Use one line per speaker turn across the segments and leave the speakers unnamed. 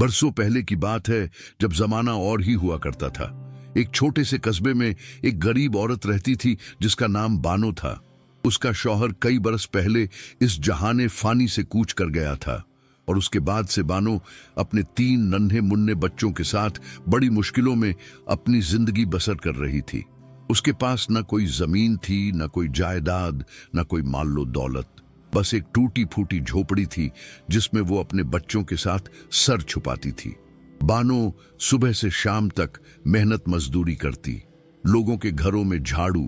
बरसों पहले की बात है, जब जमाना और ही हुआ करता था। एक छोटे से कस्बे में एक गरीब औरत रहती थी जिसका नाम बानो था। उसका शौहर कई बरस पहले इस जहाने फानी से कूच कर गया था और उसके बाद से बानो अपने 3 नन्हे मुन्ने बच्चों के साथ बड़ी मुश्किलों में अपनी जिंदगी बसर कर रही थी। उसके पास न कोई जमीन थी, न कोई जायदाद, न कोई माल्लो दौलत। बस एक टूटी फूटी झोपड़ी थी जिसमें वो अपने बच्चों के साथ सर छुपाती थी। बानो सुबह से शाम तक मेहनत मजदूरी करती, लोगों के घरों में झाड़ू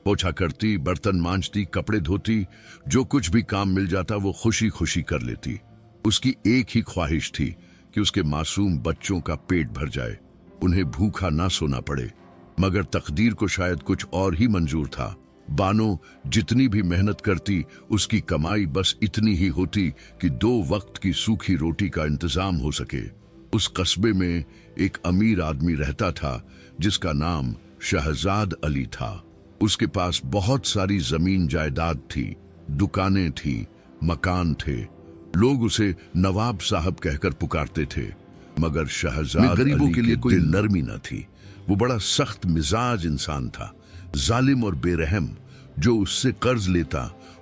पोछा करती, बर्तन मांजती, कपड़े धोती। जो कुछ भी काम मिल जाता वो खुशी खुशी कर लेती। उसकी एक ही ख्वाहिश थी कि उसके मासूम बच्चों का पेट भर जाए, उन्हें भूखा ना सोना पड़े। मगर तकदीर को शायद कुछ और ही मंजूर था। बानो जितनी भी मेहनत करती, उसकी कमाई बस इतनी ही होती कि 2 वक्त की सूखी रोटी का इंतजाम हो सके। उस कस्बे में एक अमीर आदमी रहता था जिसका नाम शहजाद अली था। उसके पास बहुत सारी जमीन जायदाद थी, दुकानें थी, मकान थे। लोग उसे नवाब साहब कहकर पुकारते थे। मगर शहजाद गरीबों के लिए कोई नरमी न थी। वो बड़ा सख्त मिजाज इंसान था, जालिम और बेरहम। जो उससे कर्ज लेता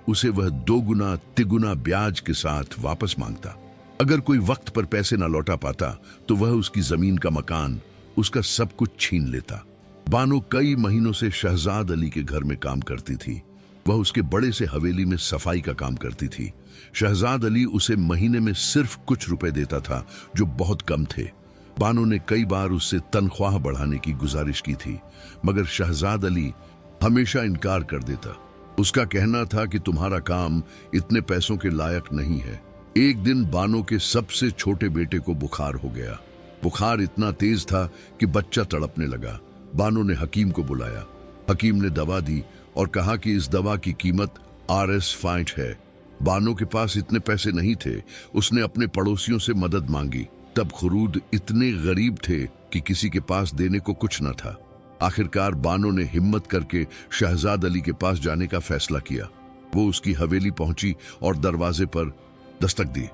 उसे वह 2 गुना तिगुना ब्याज के साथ वापस मांगता। अगर कोई वक्त पर पैसे ना लौटा पाता तो वह उसकी जमीन का मकान, उसका सब कुछ छीन लेता। बानो कई महीनों से शहजाद अली के घर में काम करती थी। वह उसके बड़े से हवेली में सफाई का काम करती थी। शहजाद अली उसे महीने में सिर्फ कुछ रुपए देता था, जो बहुत कम थे। बानो ने कई बार उससे तनख्वाह बढ़ाने की गुजारिश की थी, मगर शहजाद अली हमेशा इनकार कर देता। उसका कहना था कि तुम्हारा काम इतने पैसों के लायक नहीं है। एक दिन बानो के सबसे छोटे बेटे को बुखार हो गया। बुखार इतना तेज था कि बच्चा तड़पने लगा। बानो ने हकीम को बुलाया। हकीम ने दवा दी और कहा कि इस दवा की कीमत RS5 है। बानो के पास इतने पैसे नहीं थे। उसने अपने पड़ोसियों से मदद मांगी। तब खुरूद इतने गरीब थे कि किसी के पास देने को कुछ न था। आखिरकार बानो ने हिम्मत करके शहजाद अली के पास जाने का फैसला किया। वो उसकी हवेली पहुंची और दरवाजे पर दस्तक दी।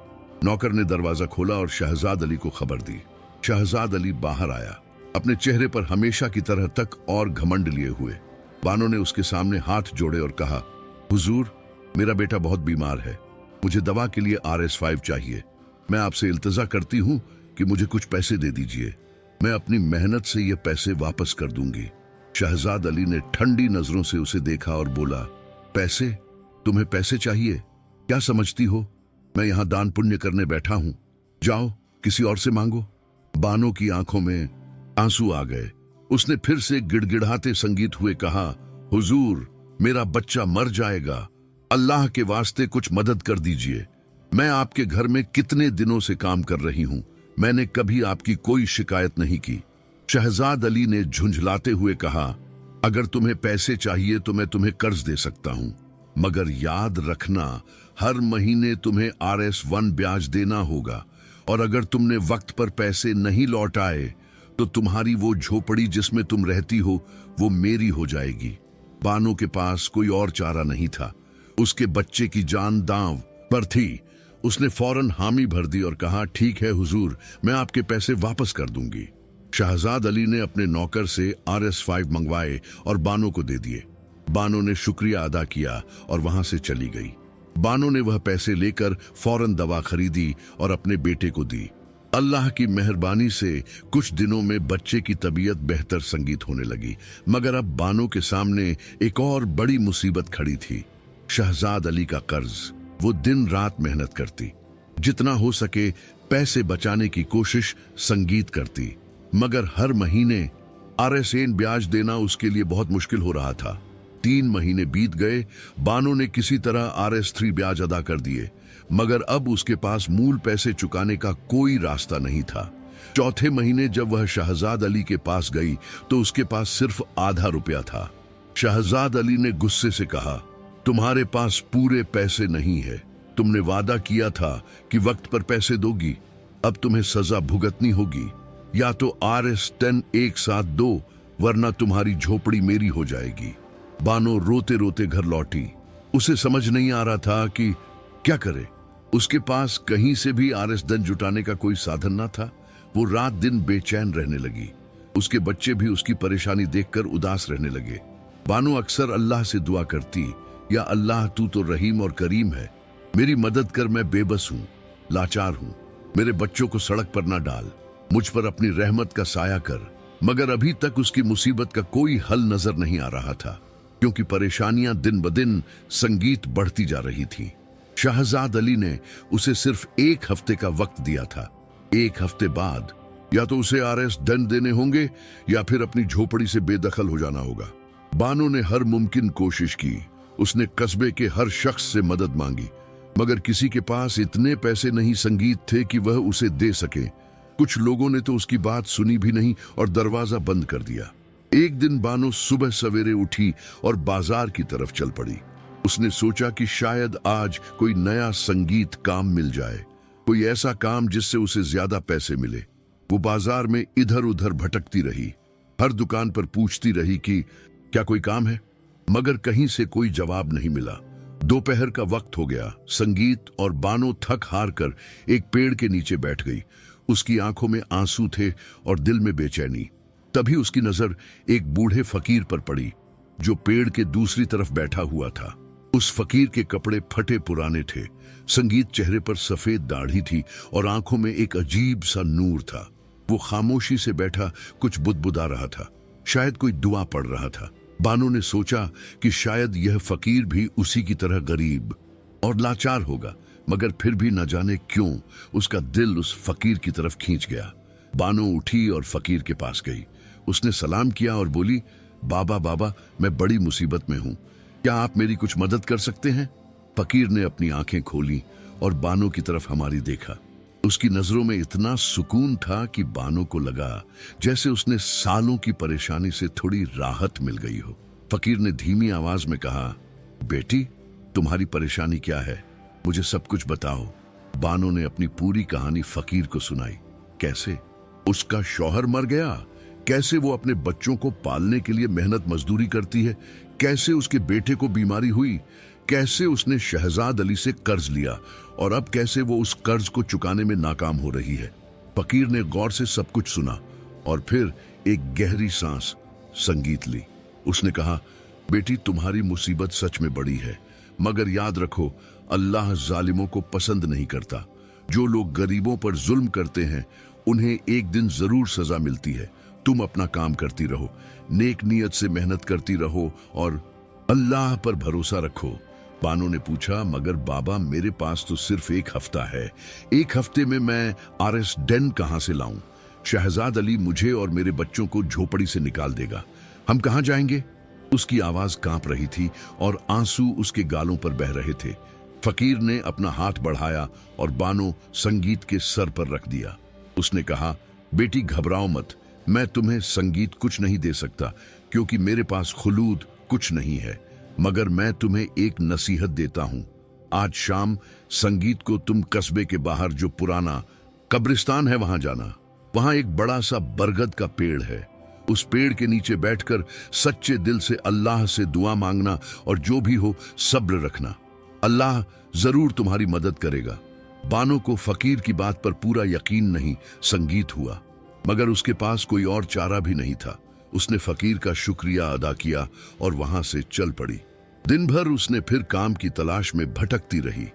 नौकर ने दरवाजा खोला और शहजाद अली को खबर दी। शहजाद अली बाहर आया, अपने चेहरे पर हमेशा की तरह तक और घमंड लिए हुए। बानो ने उसके सामने हाथ जोड़े और कहा, हुजूर, मेरा बेटा बहुत बीमार है। मुझे दवा के लिए RS5 चाहिए। मैं आपसे इल्तिजा करती हूँ कि मुझे कुछ पैसे दे दीजिए। मैं अपनी मेहनत से ये पैसे वापस कर दूंगी। शहजाद अली ने ठंडी नजरों से उसे देखा और बोला, पैसे? तुम्हें पैसे चाहिए? क्या समझती हो मैं यहाँ दान पुण्य करने बैठा हूँ? जाओ किसी और से मांगो। बानो की आंखों में आंसू आ गए। उसने फिर से गिड़गिड़ाते संगीत हुए कहा, हुजूर, मेरा बच्चा मर जाएगा। अल्लाह के वास्ते कुछ मदद कर दीजिए। मैं आपके घर में कितने दिनों से काम कर रही हूँ, मैंने कभी आपकी कोई शिकायत नहीं की। शहजाद अली ने झुंझलाते हुए कहा, अगर तुम्हें पैसे चाहिए तो मैं तुम्हें कर्ज दे सकता हूँ, मगर याद रखना हर महीने तुम्हें RS1 ब्याज देना होगा, और अगर तुमने वक्त पर पैसे नहीं लौटाए तो तुम्हारी वो झोपड़ी जिसमें तुम रहती हो वो मेरी हो जाएगी। बानो के पास कोई और चारा नहीं था। उसके बच्चे की जान दांव पर थी। उसने फौरन हामी भर दी और कहा, ठीक है हुजूर, मैं आपके पैसे वापस कर दूंगी। शहजाद अली ने अपने नौकर से RS5 मंगवाए और बानो को दे दिए। बानो ने शुक्रिया अदा किया और वहां से चली गई। बानो ने वह पैसे लेकर फौरन दवा खरीदी और अपने बेटे को दी। अल्लाह की मेहरबानी से कुछ दिनों में बच्चे की तबीयत बेहतर संगीत होने लगी। मगर अब बानो के सामने एक और बड़ी मुसीबत खड़ी थी, शहजाद अली का कर्ज। वो दिन रात मेहनत करती, जितना हो सके पैसे बचाने की कोशिश संगीत करती, मगर हर महीने RS1 ब्याज देना उसके लिए बहुत मुश्किल हो रहा था। 3 महीने बीत गए। बानो ने किसी तरह RS3 ब्याज अदा कर दिए, मगर अब उसके पास मूल पैसे चुकाने का कोई रास्ता नहीं था। चौथे महीने जब वह शहजाद अली के पास गई तो उसके पास सिर्फ आधा रुपया था। शहजाद अली ने गुस्से से कहा, तुम्हारे पास पूरे पैसे नहीं है। तुमने वादा किया था कि वक्त पर पैसे दोगी, अब तुम्हें सजा भुगतनी होगी। या तो RS10 एक साथ दो, वरना तुम्हारी झोपड़ी मेरी हो जाएगी। बानो रोते रोते घर लौटी। उसे समझ नहीं आ रहा था कि क्या करे। उसके पास कहीं से भी RS10 जुटाने का कोई साधन न था। वो रात दिन बेचैन रहने लगी। उसके बच्चे भी उसकी परेशानी देखकर उदास रहने लगे। बानो अक्सर अल्लाह से दुआ करती, या अल्लाह तू तो रहीम और करीम है, मेरी मदद कर, मैं बेबस हूँ, लाचार हूँ, मेरे बच्चों को सड़क पर ना डाल, मुझ पर अपनी रहमत का साया कर। मगर अभी तक उसकी मुसीबत का कोई हल नजर नहीं आ रहा था, क्योंकि परेशानियां दिन ब दिन संगीत बढ़ती जा रही थी। शहजाद अली ने उसे सिर्फ 1 हफ्ते का वक्त दिया था। 1 हफ्ते बाद या तो उसे अरेस्ट दंड देने होंगे या फिर अपनी झोपड़ी से बेदखल हो जाना होगा। बानो ने हर मुमकिन कोशिश की। उसने कस्बे के हर शख्स से मदद मांगी, मगर किसी के पास इतने पैसे नहीं संगीत थे कि वह उसे दे सके। कुछ लोगों ने तो उसकी बात सुनी भी नहीं और दरवाजा बंद कर दिया। एक दिन बानो सुबह सवेरे उठी और बाजार की तरफ चल पड़ी। उसने सोचा कि शायद आज कोई नया संगीत काम मिल जाए, कोई ऐसा काम जिससे उसे ज्यादा पैसे मिले। वो बाजार में इधर उधर भटकती रही, हर दुकान पर पूछती रही कि क्या कोई काम है, मगर कहीं से कोई जवाब नहीं मिला। दोपहर का वक्त हो गया। संगीत और बानो थक हार कर एक पेड़ के नीचे बैठ गई। उसकी आंखों में आंसू थे और दिल में बेचैनी। तभी उसकी नजर एक बूढ़े फकीर पर पड़ी, जो पेड़ के दूसरी तरफ बैठा हुआ था। उस फकीर के कपड़े फटे पुराने थे। संगीत चेहरे पर सफेद दाढ़ी थी और आंखों में एक अजीब सा नूर था। वो खामोशी से बैठा कुछ बुदबुदा रहा था, शायद कोई दुआ पढ़ रहा था। बानो ने सोचा कि शायद यह फकीर भी उसी की तरह गरीब और लाचार होगा, मगर फिर भी न जाने क्यों उसका दिल उस फकीर की तरफ खींच गया। बानो उठी और फकीर के पास गई। उसने सलाम किया और बोली, बाबा बाबा, मैं बड़ी मुसीबत में हूं, क्या आप मेरी कुछ मदद कर सकते हैं? फकीर ने अपनी आंखें खोली और बानो की तरफ हमारी देखा। उसकी नजरों में इतना सुकून था कि बानो को लगा जैसे उसने सालों की परेशानी से थोड़ी राहत मिल गई हो। फकीर ने धीमी आवाज में कहा, बेटी, तुम्हारी परेशानी क्या है? मुझे सब कुछ बताओ। बानो ने अपनी पूरी कहानी फकीर को सुनाई। कैसे उसका शौहर मर गया, कैसे वो अपने बच्चों को पालने के लिए मेहनत मजदूरी करती है, कैसे उसके बेटे को बीमारी हुई, कैसे उसने शहजाद अली से कर्ज लिया और अब कैसे वो उस कर्ज को चुकाने में नाकाम हो रही है। फकीर ने गौर से सब कुछ सुना और फिर एक गहरी सांस संगीत ली। उसने कहा, बेटी, तुम्हारी मुसीबत सच में बड़ी है, मगर याद रखो, अल्लाह जालिमों को पसंद नहीं करता। जो लोग गरीबों पर जुल्म करते हैं उन्हें एक दिन जरूर सजा मिलती है। तुम अपना काम करती रहो, नेक नियत से मेहनत करती रहो और अल्लाह पर भरोसा रखो। बानो ने पूछा, मगर बाबा, मेरे पास तो सिर्फ 1 हफ्ता है। 1 हफ्ते में मैं आरएस डेन कहां से लाऊं? शहजाद अली मुझे और मेरे बच्चों को झोपड़ी से निकाल देगा। हम कहां जाएंगे? उसकी आवाज कांप रही थी और आंसू उसके गालों पर बह रहे थे। फकीर ने अपना हाथ बढ़ाया और बानो संगीत के सर पर रख दिया। उसने कहा, बेटी, घबराओ मत, मैं तुम्हें संगीत कुछ नहीं दे सकता, क्योंकि मेरे पास खुलूद कुछ नहीं है, मगर मैं तुम्हें एक नसीहत देता हूं। आज शाम संगीत को तुम कस्बे के बाहर जो पुराना कब्रिस्तान है वहां जाना। वहां एक बड़ा सा बरगद का पेड़ है। उस पेड़ के नीचे बैठकर सच्चे दिल से अल्लाह से दुआ मांगना और जो भी हो सब्र रखना। अल्लाह जरूर तुम्हारी मदद करेगा। बानो को फकीर की बात पर पूरा यकीन नहीं संगीत हुआ, मगर उसके पास कोई और चारा भी नहीं था। उसने फकीर का शुक्रिया अदा किया और वहां से चल पड़ी। दिन भर उसने फिर काम की तलाश में भटकती रही,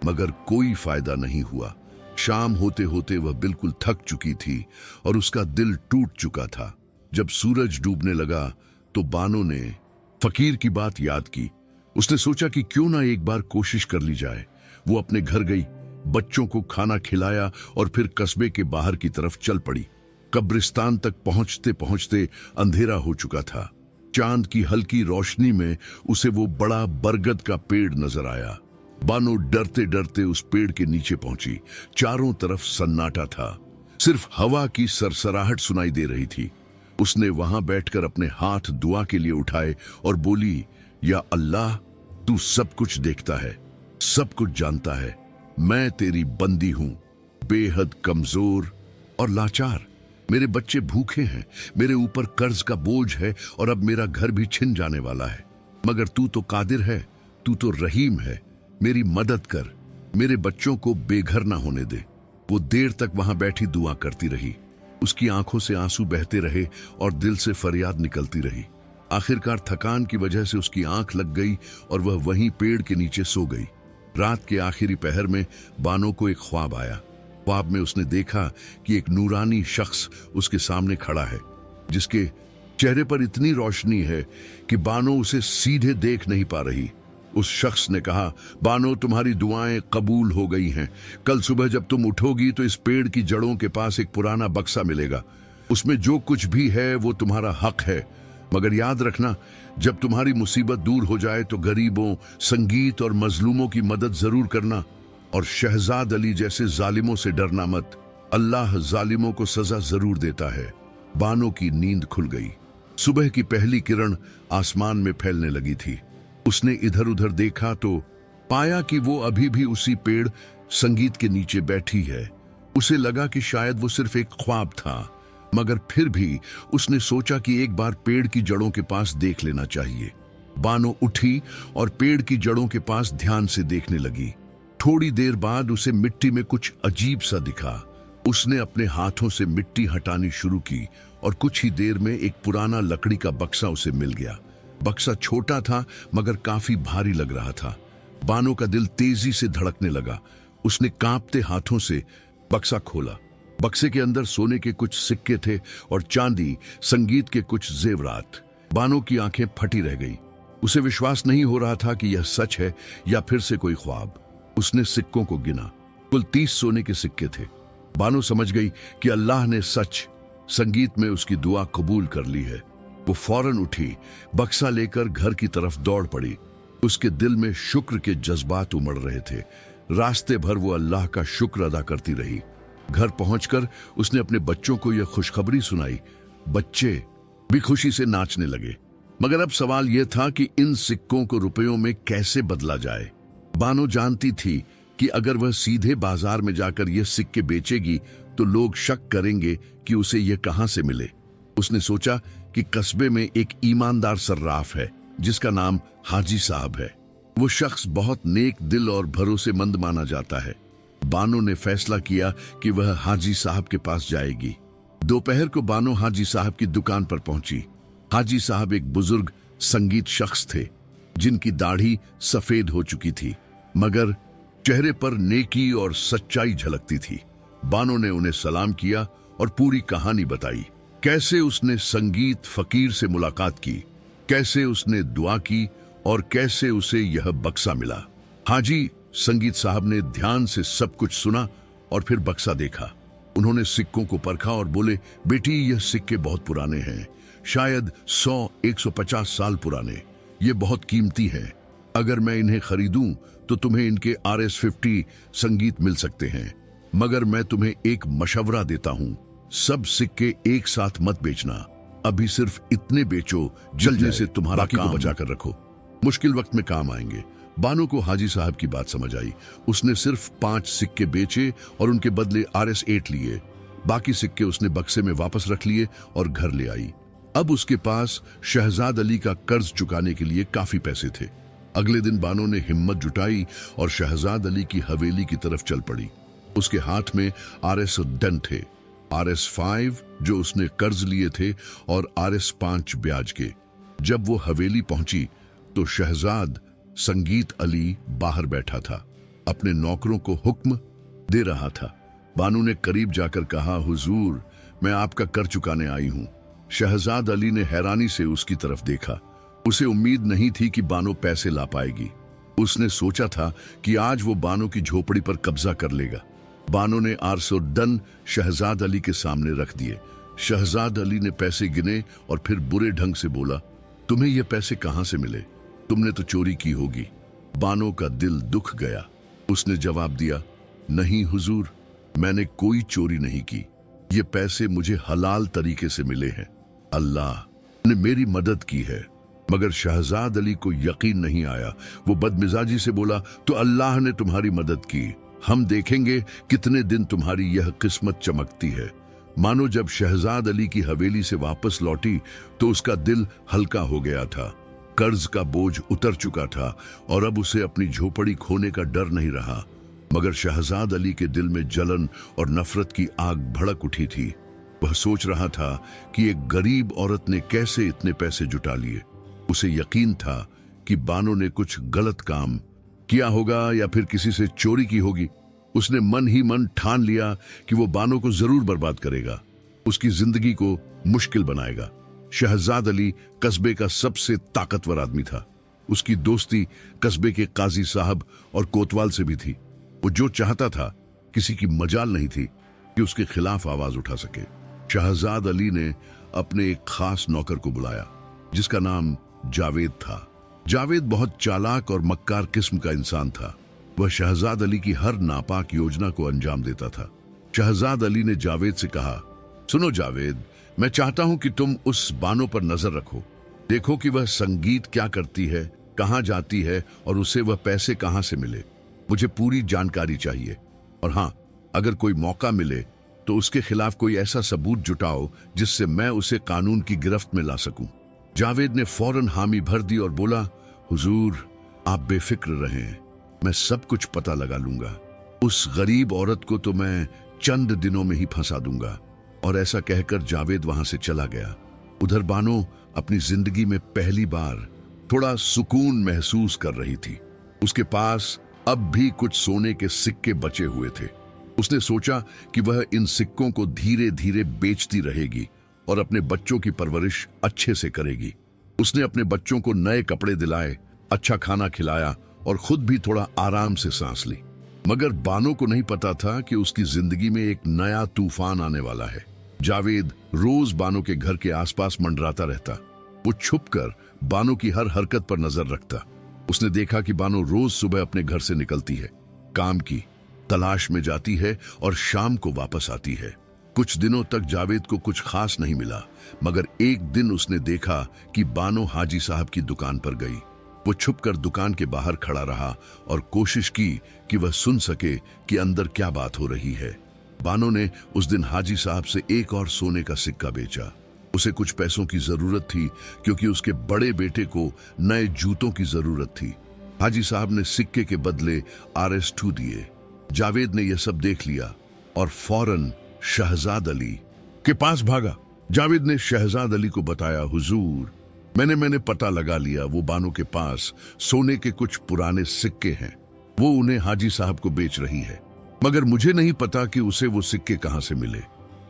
मगर कोई फायदा नहीं हुआ। शाम होते होते वह बिल्कुल थक चुकी थी और उसका दिल टूट चुका था। जब सूरज डूबने लगा तो बानो ने फकीर की बात याद की। उसने सोचा कि क्यों ना एक बार कोशिश कर ली जाए। वो अपने घर गई, बच्चों को खाना खिलाया और फिर कस्बे के बाहर की तरफ चल पड़ी। कब्रिस्तान तक पहुंचते पहुंचते अंधेरा हो चुका था। चांद की हल्की रोशनी में उसे वो बड़ा बरगद का पेड़ नजर आया। बानो डरते डरते उस पेड़ के नीचे पहुंची। चारों तरफ सन्नाटा था, सिर्फ हवा की सरसराहट सुनाई दे रही थी। उसने वहां बैठकर अपने हाथ दुआ के लिए उठाए और बोली, या अल्लाह, तू सब कुछ देखता है, सब कुछ जानता है। मैं तेरी बंदी हूं, बेहद कमजोर और लाचार। मेरे बच्चे भूखे हैं, मेरे ऊपर कर्ज का बोझ है और अब मेरा घर भी छिन जाने वाला है। मगर तू तो कादिर है, तू तो रहीम है, मेरी मदद कर, मेरे बच्चों को बेघर ना होने दे। वो देर तक वहां बैठी दुआ करती रही। उसकी आंखों से आंसू बहते रहे और दिल से फरियाद निकलती रही। आखिरकार थकान की वजह से उसकी आंख लग गई और वह वहीं पेड़ के नीचे सो गई। रात के आखिरी पहर में बानो को एक ख्वाब आया। ख्वाब में उसने देखा कि एक नूरानी शख्स उसके सामने खड़ा है, जिसके चेहरे पर इतनी रोशनी है कि बानो उसे सीधे देख नहीं पा रही। उस शख्स ने कहा, बानो, तुम्हारी दुआएं कबूल हो गई हैं। कल सुबह जब तुम उठोगी तो इस पेड़ की जड़ों के पास एक पुराना बक्सा मिलेगा। उसमें जो कुछ भी है वो तुम्हारा हक है, मगर याद रखना, जब तुम्हारी मुसीबत दूर हो जाए तो गरीबों, संगीत और मजलूमों की मदद जरूर करना, और शहजाद अली जैसे जालिमों से डरना मत। अल्लाह जालिमों को सजा जरूर देता है। बानो की नींद खुल गई। सुबह की पहली किरण आसमान में फैलने लगी थी। उसने इधर उधर देखा तो पाया कि वो अभी भी उसी पेड़ संगीत के नीचे बैठी है। उसे लगा कि शायद वो सिर्फ एक ख्वाब था, मगर फिर भी उसने सोचा कि एक बार पेड़ की जड़ों के पास देख लेना चाहिए। बानो उठी और पेड़ की जड़ों के पास ध्यान से देखने लगी। थोड़ी देर बाद उसे मिट्टी में कुछ अजीब सा दिखा। उसने अपने हाथों से मिट्टी हटानी शुरू की और कुछ ही देर में एक पुराना लकड़ी का बक्सा उसे मिल गया। बक्सा छोटा था मगर काफी भारी लग रहा था। बानो का दिल तेजी से धड़कने लगा। उसने कांपते हाथों से बक्सा खोला। बक्से के अंदर सोने के कुछ सिक्के थे और चांदी, संगीत के कुछ जेवरात। बानो की आंखें फटी रह गई। उसे विश्वास नहीं हो रहा था कि यह सच है या फिर से कोई ख्वाब। उसने सिक्कों को गिना। कुल 30 सोने के सिक्के थे। बानो समझ गई कि अल्लाह ने सच संगीत में उसकी दुआ कबूल कर ली है। वो फौरन उठी, बक्सा लेकर घर की तरफ दौड़ पड़ी। उसके दिल में शुक्र के जज्बात उमड़ रहे थे। रास्ते भर वो अल्लाह का शुक्र अदा करती रही। घर पहुंचकर उसने अपने बच्चों को यह खुशखबरी सुनाई। बच्चे भी खुशी से नाचने लगे। मगर अब सवाल यह था कि इन सिक्कों को रुपयों में कैसे बदला जाए। बानो जानती थी कि अगर वह सीधे बाजार में जाकर ये सिक्के बेचेगी तो लोग शक करेंगे कि उसे ये कहां से मिले। उसने सोचा कि कस्बे में एक ईमानदार सर्राफ है जिसका नाम हाजी साहब है। वो शख्स बहुत नेक दिल और भरोसेमंद माना जाता है। बानो ने फैसला किया कि वह हाजी साहब के पास जाएगी। दोपहर को बानो हाजी साहब की दुकान पर पहुंची। हाजी साहब एक बुजुर्ग संगीत शख्स थे जिनकी दाढ़ी सफेद हो चुकी थी, मगर चेहरे पर नेकी और सच्चाई झलकती थी। बानो ने उन्हें सलाम किया और पूरी कहानी बताई। कैसे उसने संगीत फकीर से मुलाकात की, कैसे उसने दुआ की और कैसे उसे यह बक्सा मिला। हाजी संगीत साहब ने ध्यान से सब कुछ सुना और फिर बक्सा देखा। उन्होंने सिक्कों को परखा और बोले, बेटी, यह सिक्के बहुत पुराने हैं, शायद 100-150 साल पुराने। ये बहुत कीमती हैं। अगर मैं इन्हें खरीदूं तो तुम्हें इनके RS50 संगीत मिल सकते हैं, मगर मैं तुम्हें एक मशवरा देता हूं, सब सिक्के एक साथ मत बेचना। अभी सिर्फ इतने बेचो जल्दी से तुम्हारा काम बचा कर रखो, मुश्किल वक्त में काम आएंगे। बानो को हाजी साहब की बात समझ आई। उसने सिर्फ 5 सिक्के बेचे और उनके बदले RS8 लिए। बाकी सिक्के उसने बक्से में वापस रख लिए और घर ले आई। अब उसके पास शहजाद अली का कर्ज चुकाने के लिए काफी पैसे थे। अगले दिन बानो ने हिम्मत जुटाई और शहजाद अली की हवेली की तरफ चल पड़ी। उसके हाथ में RS10 थे, RS5 जो उसने कर्ज लिए थे और RS5 ब्याज के। जब वो हवेली पहुंची तो शहजाद संगीत अली बाहर बैठा था, अपने नौकरों को हुक्म दे रहा था। बानो ने करीब जाकर कहा, हुजूर, मैं आपका कर चुकाने आई हूं। शहजाद अली ने हैरानी से उसकी तरफ देखा। उसे उम्मीद नहीं थी कि बानो पैसे ला पाएगी। उसने सोचा था कि आज वो बानो की झोपड़ी पर कब्जा कर लेगा। बानो ने RS10 शहजाद अली के सामने रख दिए। शहजाद अली ने पैसे गिने और फिर बुरे ढंग से बोला, तुम्हें ये पैसे कहां से मिले? तुमने तो चोरी की होगी। बानो का दिल दुख गया। उसने जवाब दिया, नहीं हुजूर, मैंने कोई चोरी नहीं की। ये पैसे मुझे हलाल तरीके से मिले हैं। अल्लाह ने मेरी मदद की है। मगर शहजाद अली को यकीन नहीं आया। वो बदमिजाजी से बोला, तो अल्लाह ने तुम्हारी मदद की। हम देखेंगे कितने दिन तुम्हारी यह किस्मत चमकती है। मानो जब शहजाद अली की हवेली से वापस लौटी तो उसका दिल हल्का हो गया था। कर्ज का बोझ उतर चुका था और अब उसे अपनी झोपड़ी खोने का डर नहीं रहा। मगर शहजाद अली के दिल में जलन और नफरत की आग भड़क उठी थी। वह सोच रहा था कि एक गरीब औरत ने कैसे इतने पैसे जुटा लिए। उसे यकीन था कि बानो ने कुछ गलत काम किया होगा या फिर किसी से चोरी की होगी। उसने मन ही मन ठान लिया कि वो बानो को जरूर बर्बाद करेगा, उसकी जिंदगी को मुश्किल बनाएगा। शहजाद अली कस्बे का सबसे ताकतवर आदमी था। उसकी दोस्ती कस्बे के काजी साहब और कोतवाल से भी थी। वो जो चाहता था, किसी की मजाल नहीं थी कि उसके खिलाफ आवाज उठा सके। शहजाद अली ने अपने एक खास नौकर को बुलाया जिसका नाम जावेद था। जावेद बहुत चालाक और मक्कार किस्म का इंसान था। वह शहजाद अली की हर नापाक योजना को अंजाम देता था। शहजाद अली ने जावेद से कहा, सुनो जावेद, मैं चाहता हूं कि तुम उस बानो पर नजर रखो। देखो कि वह संगीत क्या करती है, कहां जाती है और उसे वह पैसे कहां से मिले। मुझे पूरी जानकारी चाहिए। और हां, अगर कोई मौका मिले तो उसके खिलाफ कोई ऐसा सबूत जुटाओ जिससे मैं उसे कानून की गिरफ्त में ला सकूं। जावेद ने फौरन हामी भर दी और बोला, हुजूर, आप बेफिक्र रहें, मैं सब कुछ पता लगा लूंगा। उस गरीब औरत को तो मैं चंद दिनों में ही फंसा दूंगा। और ऐसा कहकर जावेद वहां से चला गया। उधर बानो अपनी जिंदगी में पहली बार थोड़ा सुकून महसूस कर रही थी। उसके पास अब भी कुछ सोने के सिक्के बचे हुए थे। उसने सोचा कि वह इन सिक्कों को धीरे धीरे बेचती रहेगी और अपने बच्चों की परवरिश अच्छे से करेगी। उसने अपने बच्चों को नए कपड़े दिलाए, अच्छा खाना खिलाया और खुद भी थोड़ा आराम से सांस ली। मगर बानो को नहीं पता था कि उसकी जिंदगी में एक नया तूफान आने वाला है। जावेद रोज बानो के घर के आसपास मंडराता रहता। वो छुपकर बानो की हर हरकत पर नजर रखता। उसने देखा कि बानो रोज सुबह अपने घर से निकलती है, काम की तलाश में जाती है और शाम को वापस आती है। कुछ दिनों तक जावेद को कुछ खास नहीं मिला, मगर एक दिन उसने देखा कि बानो हाजी साहब की दुकान पर गई। वो छुपकर दुकान के बाहर खड़ा रहा और कोशिश की कि वह सुन सके कि अंदर क्या बात हो रही है। बानो ने उस दिन हाजी साहब से एक और सोने का सिक्का बेचा। उसे कुछ पैसों की जरूरत थी क्योंकि उसके बड़े बेटे को नए जूतों की जरूरत थी। हाजी साहब ने सिक्के के बदले RS2 दिए। जावेद ने यह सब देख लिया और फौरन शहजाद अली के पास भागा। जावेद ने शहजाद अली को बताया, हुजूर, मैंने पता लगा लिया, वो बानो के पास सोने के कुछ पुराने सिक्के हैं। वो उन्हें हाजी साहब को बेच रही है, मगर मुझे नहीं पता कि उसे वो सिक्के कहां से मिले।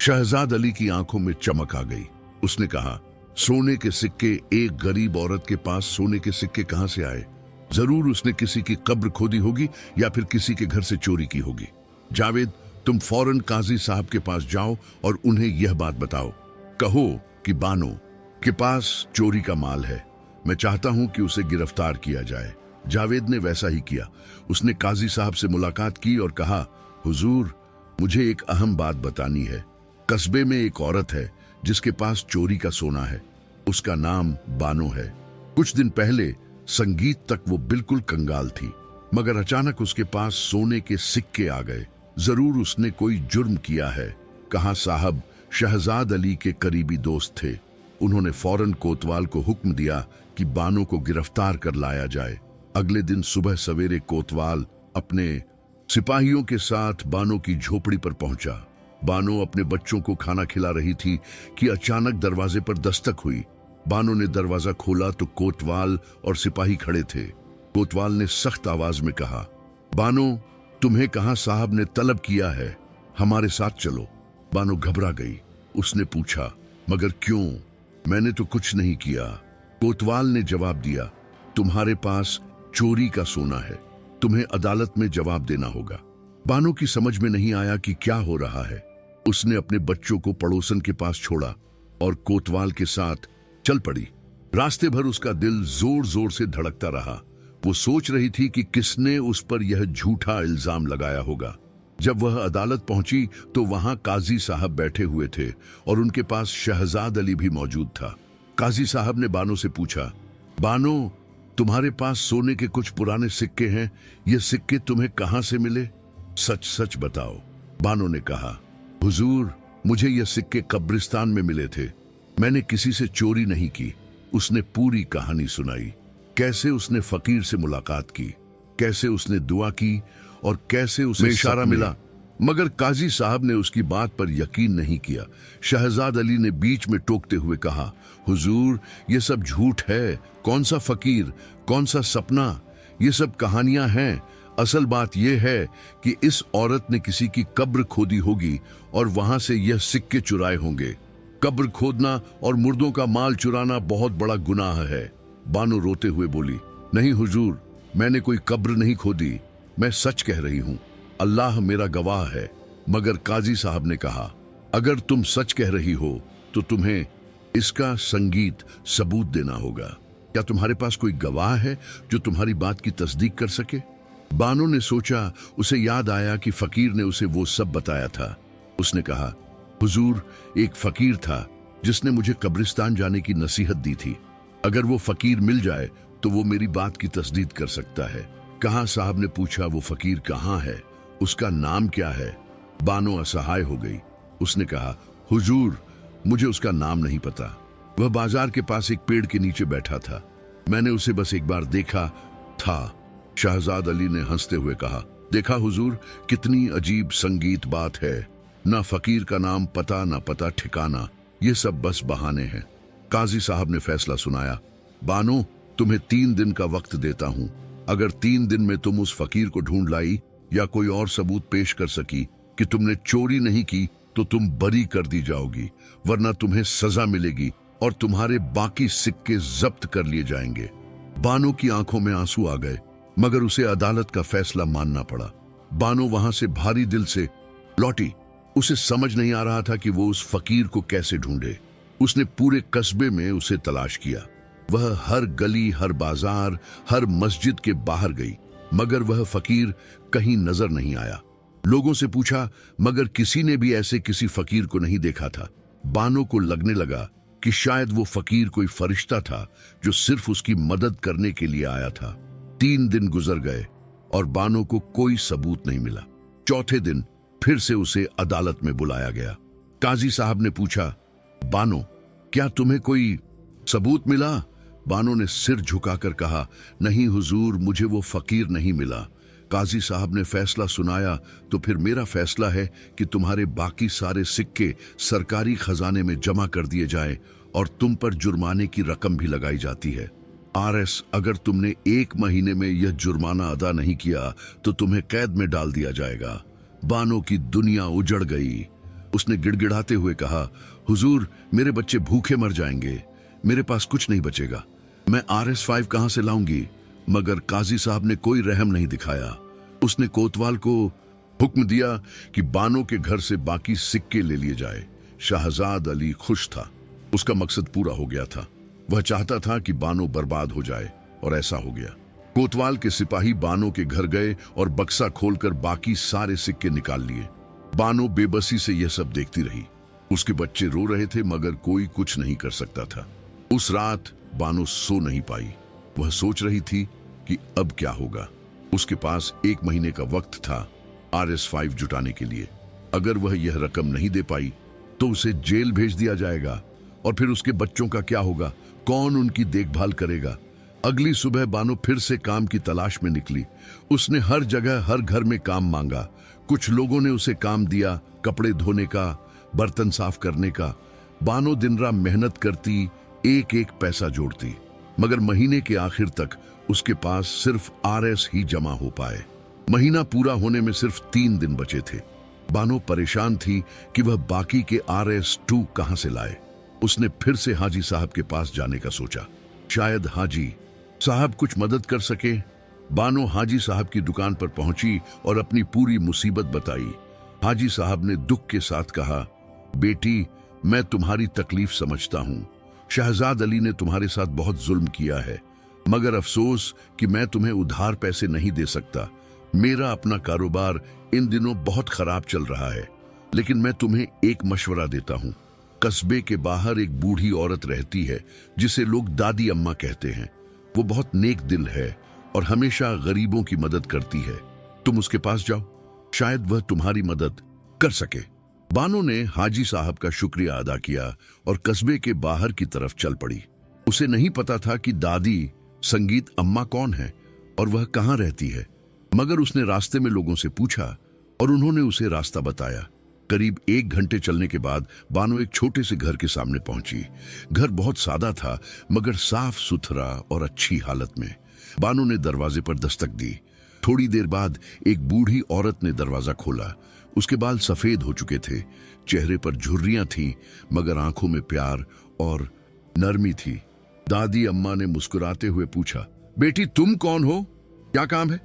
शहजाद अली की आंखों में चमक आ गई। उसने कहा, सोने के सिक्के? एक गरीब औरत के पास सोने के सिक्के कहां से आए? जरूर उसने किसी की कब्र खोदी होगी या फिर किसी के घर से चोरी की होगी। जावेद, तुम फौरन काजी साहब के पास जाओ और उन्हें यह बात बताओ। कहो कि बानो के पास चोरी का माल है। मैं चाहता हूं कि उसे गिरफ्तार किया जाए। जावेद ने वैसा ही किया। उसने काजी साहब से मुलाकात की और कहा, हुजूर, मुझे एक अहम बात बतानी है। कस्बे में एक औरत है जिसके पास चोरी का सोना है। उसका नाम बानो है। कुछ दिन पहले संगीत तक वो बिल्कुल कंगाल थी, मगर अचानक उसके पास सोने के सिक्के आ गए। जरूर उसने कोई जुर्म किया है। कहा साहब शहजाद अली के करीबी दोस्त थे। उन्होंने फौरन कोतवाल को हुक्म दिया कि बानो को गिरफ्तार कर लाया जाए। अगले दिन सुबह सवेरे कोतवाल अपने सिपाहियों के साथ बानो की झोपड़ी पर पहुंचा। बानो अपने बच्चों को खाना खिला रही थी कि अचानक दरवाजे पर दस्तक हुई। बानो ने दरवाजा खोला तो कोतवाल और सिपाही खड़े थे। कोतवाल ने सख्त आवाज में कहा, बानो, तुम्हें कहां साहब ने तलब किया है, हमारे साथ चलो। बानो घबरा गई। उसने पूछा, मगर क्यों? मैंने तो कुछ नहीं किया। कोतवाल ने जवाब दिया, तुम्हारे पास चोरी का सोना है, तुम्हें अदालत में जवाब देना होगा। बानो की समझ में नहीं आया कि क्या हो रहा है। उसने अपने बच्चों को पड़ोसन के पास छोड़ा और कोतवाल के साथ चल पड़ी। रास्ते भर उसका दिल जोर जोर से धड़कता रहा। वो सोच रही थी कि किसने उस पर यह झूठा इल्जाम लगाया होगा। जब वह अदालत पहुंची तो वहां काजी साहब बैठे हुए थे और उनके पास शहजाद अली भी मौजूद था। काजी साहब ने बानो से पूछा, बानो, तुम्हारे पास सोने के कुछ पुराने सिक्के हैं, ये सिक्के तुम्हें कहां से मिले? सच सच बताओ। बानो ने कहा, हुजूर, मुझे ये सिक्के कब्रिस्तान में मिले थे। मैंने किसी से चोरी नहीं की। उसने पूरी कहानी सुनाई। कैसे उसने फकीर से मुलाकात की, कैसे उसने दुआ की और कैसे उसे इशारा मिला मगर काजी साहब ने उसकी बात पर यकीन नहीं किया। शहजाद अली ने बीच में टोकते हुए कहा, हुजूर, ये सब झूठ है। कौन सा फकीर, कौन सा सपना, ये सब कहानियां हैं। असल बात यह है कि इस औरत ने किसी की कब्र खोदी होगी और वहां से यह सिक्के चुराए होंगे। कब्र खोदना और मुर्दों का माल चुराना बहुत बड़ा गुनाह है। बानो रोते हुए बोली, नहीं हुजूर, मैंने कोई कब्र नहीं खोदी, मैं सच कह रही हूं, अल्लाह मेरा गवाह है। मगर काजी साहब ने कहा, अगर तुम सच कह रही हो तो तुम्हें इसका संगीत सबूत देना होगा। क्या तुम्हारे पास कोई गवाह है जो तुम्हारी बात की तस्दीक कर सके? बानो ने सोचा, उसे याद आया कि फकीर ने उसे वो सब बताया था। उसने कहा, हुजूर, एक फकीर था जिसने मुझे कब्रिस्तान जाने की नसीहत दी थी। अगर वो फकीर मिल जाए तो वो मेरी बात की तस्दीक कर सकता है। कहाँ? साहब ने पूछा, वो फकीर कहाँ है, उसका नाम क्या है? बानो असहाय हो गई। उसने कहा, हुजूर, मुझे उसका नाम नहीं पता। वह बाजार के पास एक पेड़ के नीचे बैठा था। मैंने उसे बस एक बार देखा था। शहजाद अली ने हंसते हुए कहा, देखा हुजूर, कितनी अजीब संगीत बात है। ना फकीर का नाम पता, ना पता ठिकाना, ये सब बस बहाने हैं। काजी साहब ने फैसला सुनाया, बानो, तुम्हें 3 दिन का वक्त देता हूं। अगर 3 दिन में तुम उस फकीर को ढूंढ लाई या कोई और सबूत पेश कर सकी कि तुमने चोरी नहीं की तो तुम बरी कर दी जाओगी, वरना तुम्हें सजा मिलेगी और तुम्हारे बाकी सिक्के जब्त कर लिए जाएंगे। बानो की आंखों में आंसू आ गए, मगर उसे अदालत का फैसला मानना पड़ा। बानो वहां से भारी दिल से लौटी। उसे समझ नहीं आ रहा था कि वो उस फकीर को कैसे ढूंढे। उसने पूरे कस्बे में उसे तलाश किया। वह हर गली, हर बाजार, हर मस्जिद के बाहर गई, मगर वह फकीर कहीं नजर नहीं आया। लोगों से पूछा, मगर किसी ने भी ऐसे किसी फकीर को नहीं देखा था। बानो को लगने लगा कि शायद वो फकीर कोई फरिश्ता था जो सिर्फ उसकी मदद करने के लिए आया था। 3 दिन गुजर गए और बानो को कोई सबूत नहीं मिला। चौथे दिन फिर से उसे अदालत में बुलाया गया। काजी साहब ने पूछा, बानो, क्या तुम्हें कोई सबूत मिला? बानो ने सिर झुकाकर कहा, नहीं हुजूर, मुझे वो फकीर नहीं मिला। काजी साहब ने फैसला सुनाया, तो फिर मेरा फैसला है कि तुम्हारे बाकी सारे सिक्के सरकारी खजाने में जमा कर दिए जाएं और तुम पर जुर्माने की रकम भी लगाई जाती है। आरएस, अगर तुमने 1 महीने में यह जुर्माना अदा नहीं किया तो तुम्हें कैद में डाल दिया जाएगा। बानो की दुनिया उजड़ गई। उसने गिड़गिड़ाते हुए कहा, हुजूर, मेरे बच्चे भूखे मर जाएंगे, मेरे पास कुछ नहीं बचेगा, मैं RS5 कहां से लाऊंगी? मगर काजी साहब ने कोई रहम नहीं दिखाया। उसने कोतवाल को हुक्म दिया कि बानो के घर से बाकी सिक्के ले लिए जाए। शहजाद अली खुश था, उसका मकसद पूरा हो गया था। वह चाहता था कि बानो बर्बाद हो जाए, और ऐसा हो गया। कोतवाल के सिपाही बानो के घर गए और बक्सा खोलकर बाकी सारे सिक्के निकाल लिए। बानो बेबसी से यह सब देखती रही। उसके बच्चे रो रहे थे, मगर कोई कुछ नहीं कर सकता था। उस रात बानो सो नहीं पाई। वह सोच रही थी कि अब क्या होगा। उसके पास 1 महीने का वक्त था RS5 जुटाने के लिए। अगर वह यह रकम नहीं दे पाई तो उसे जेल भेज दिया जाएगा, और फिर उसके बच्चों का क्या होगा? कौन उनकी देखभाल करेगा? अगली सुबह बानो फिर से काम की तलाश में निकली। उसने हर जगह, हर घर में काम मांगा। कुछ लोगों ने उसे काम दिया, कपड़े धोने का, बर्तन साफ करने का। बानो दिन रात मेहनत करती, एक एक पैसा जोड़ती, मगर महीने के आखिर तक उसके पास सिर्फ RS ही जमा हो पाए। महीना पूरा होने में सिर्फ 3 दिन बचे थे। बानो परेशान थी कि वह बाकी के RS2 कहां से लाए। उसने फिर से हाजी साहब के पास जाने का सोचा। शायद हाजी साहब कुछ मदद कर सके। बानो हाजी साहब की दुकान पर पहुंची और अपनी पूरी मुसीबत बताई। हाजी साहब ने दुख के साथ कहा, बेटी, मैं तुम्हारी तकलीफ समझता हूं। शहजाद अली ने तुम्हारे साथ बहुत जुल्म किया है, मगर अफसोस कि मैं तुम्हें उधार पैसे नहीं दे सकता। मेरा अपना कारोबार इन दिनों बहुत खराब चल रहा है, लेकिन मैं तुम्हें एक मशवरा देता हूं। कस्बे के बाहर एक बूढ़ी औरत रहती है जिसे लोग दादी अम्मा कहते हैं। वो बहुत नेक दिल है और हमेशा गरीबों की मदद करती है। तुम उसके पास जाओ, शायद वह तुम्हारी मदद कर सके। बानो ने हाजी साहब का शुक्रिया अदा किया और कस्बे के बाहर की तरफ चल पड़ी। उसे नहीं पता था कि दादी संगीत अम्मा कौन है और वह कहां रहती है, मगर उसने रास्ते में लोगों से पूछा। और उन्होंने उसे रास्ता बताया। करीब 1 घंटे चलने के बाद बानो एक छोटे से घर के सामने पहुंची। घर बहुत सादा था, मगर साफ सुथरा और अच्छी हालत में। बानो ने दरवाजे पर दस्तक दी। थोड़ी देर बाद एक बूढ़ी औरत ने दरवाजा खोला। उसके बाल सफेद हो चुके थे, चेहरे पर झुर्रियां थीं, मगर आंखों में प्यार और नरमी थी। दादी अम्मा ने मुस्कुराते हुए पूछा, बेटी तुम कौन हो, क्या काम है?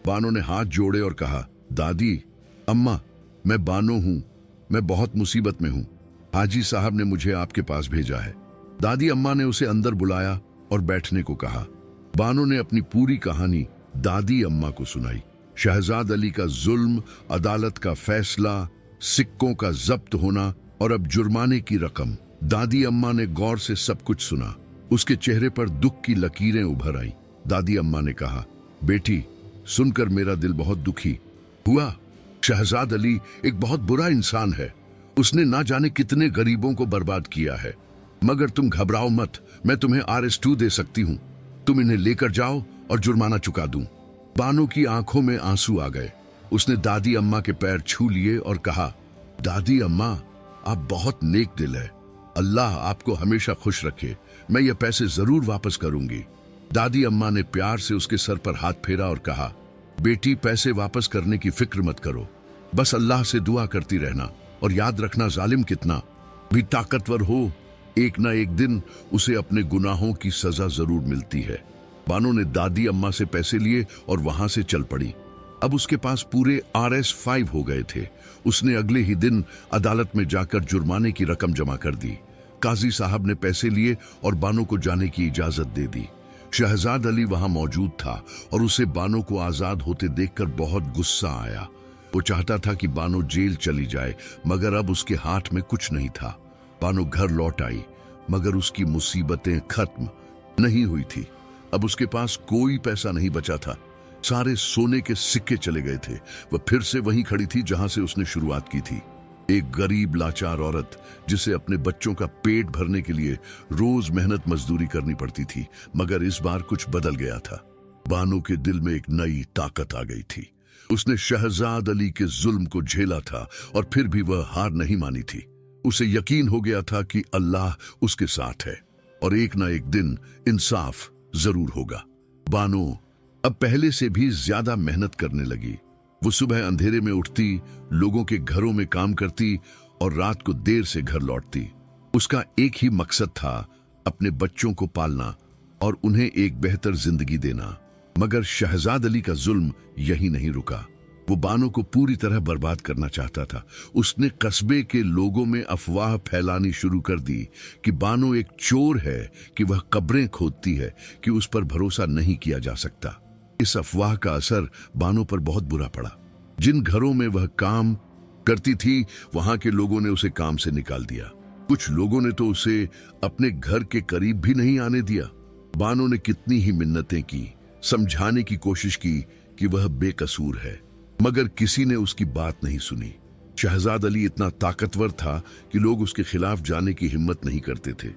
बानो ने हाथ जोड़े और कहा, दादी अम्मा, मैं बानो हूं, मैं बहुत मुसीबत में हूं। हाजी साहब ने मुझे आपके पास भेजा है। दादी अम्मा ने उसे अंदर बुलाया और बैठने को कहा। बानो ने अपनी पूरी कहानी दादी अम्मा को सुनाई। शहजाद अली का जुल्म, अदालत का फैसला, सिक्कों का जब्त होना और अब जुर्माने की रकम। दादी अम्मा ने गौर से सब कुछ सुना। उसके चेहरे पर दुख की लकीरें उभर आई। दादी अम्मा ने कहा, बेटी सुनकर मेरा दिल बहुत दुखी हुआ। शहजाद अली एक बहुत बुरा इंसान है। उसने ना जाने कितने गरीबों को बर्बाद किया है। मगर तुम घबराओ मत, मैं तुम्हें RS2 दे सकती हूँ। तुम इन्हें लेकर जाओ और जुर्माना चुका दूं। बानो की आंखों में आंसू आ गए। उसने दादी अम्मा के पैर छू लिए और कहा, दादी अम्मा, आप बहुत नेक दिल है। अल्लाह आपको हमेशा खुश रखे। मैं ये पैसे जरूर वापस करूंगी। दादी अम्मा ने प्यार से उसके सर पर हाथ फेरा और कहा, बेटी पैसे वापस करने की फिक्र मत करो, बस अल्लाह से दुआ करती रहना और याद रखना जालिम कितना भी ताकतवर हो, एक ना एक दिन उसे अपने गुनाहों की सजा जरूर मिलती है। बानो ने दादी अम्मा से पैसे लिए और वहां से चल पड़ी। अब उसके पास पूरे RS5 हो गए थे। उसने अगले ही दिन अदालत में जाकर जुर्माने की रकम जमा कर दी। काजी साहब ने पैसे लिए और बानो को जाने की इजाजत दे दी। शहजाद अली वहां मौजूद था और उसे बानो को आजाद होते देखकर बहुत गुस्सा आया। वो चाहता था कि बानो जेल चली जाए, मगर अब उसके हाथ में कुछ नहीं था। बानो घर लौट आई, मगर उसकी मुसीबतें खत्म नहीं हुई थी। अब उसके पास कोई पैसा नहीं बचा था। सारे सोने के सिक्के चले गए थे। वह फिर से वहीं खड़ी थी जहां से उसने शुरुआत की थी। एक गरीब लाचार औरत जिसे अपने बच्चों का पेट भरने के लिए रोज मेहनत मजदूरी करनी पड़ती थी। मगर इस बार कुछ बदल गया था। बानो के दिल में एक नई ताकत आ गई थी। उसने शहजाद अली के जुल्म को झेला था और फिर भी वह हार नहीं मानी थी। उसे यकीन हो गया था कि अल्लाह उसके साथ है और एक ना एक दिन इंसाफ जरूर होगा। बानो अब पहले से भी ज्यादा मेहनत करने लगी। वो सुबह अंधेरे में उठती, लोगों के घरों में काम करती और रात को देर से घर लौटती। उसका एक ही मकसद था, अपने बच्चों को पालना और उन्हें एक बेहतर जिंदगी देना। मगर शहजाद अली का जुल्म यही नहीं रुका। वो बानो को पूरी तरह बर्बाद करना चाहता था। उसने कस्बे के लोगों में अफवाह फैलानी शुरू कर दी कि बानो एक चोर है, कि वह कब्रें खोदती है, कि उस पर भरोसा नहीं किया जा सकता। इस अफवाह का असर बानो पर बहुत बुरा पड़ा। जिन घरों में वह काम करती थी, वहां के लोगों ने उसे काम से निकाल दिया। कुछ लोगों ने तो उसे अपने घर के करीब भी नहीं आने दिया। बानो ने कितनी ही मिन्नतें की, समझाने की कोशिश की कि वह बेकसूर है, मगर किसी ने उसकी बात नहीं सुनी। शहजाद अली इतना ताकतवर था कि लोग उसके खिलाफ जाने की हिम्मत नहीं करते थे।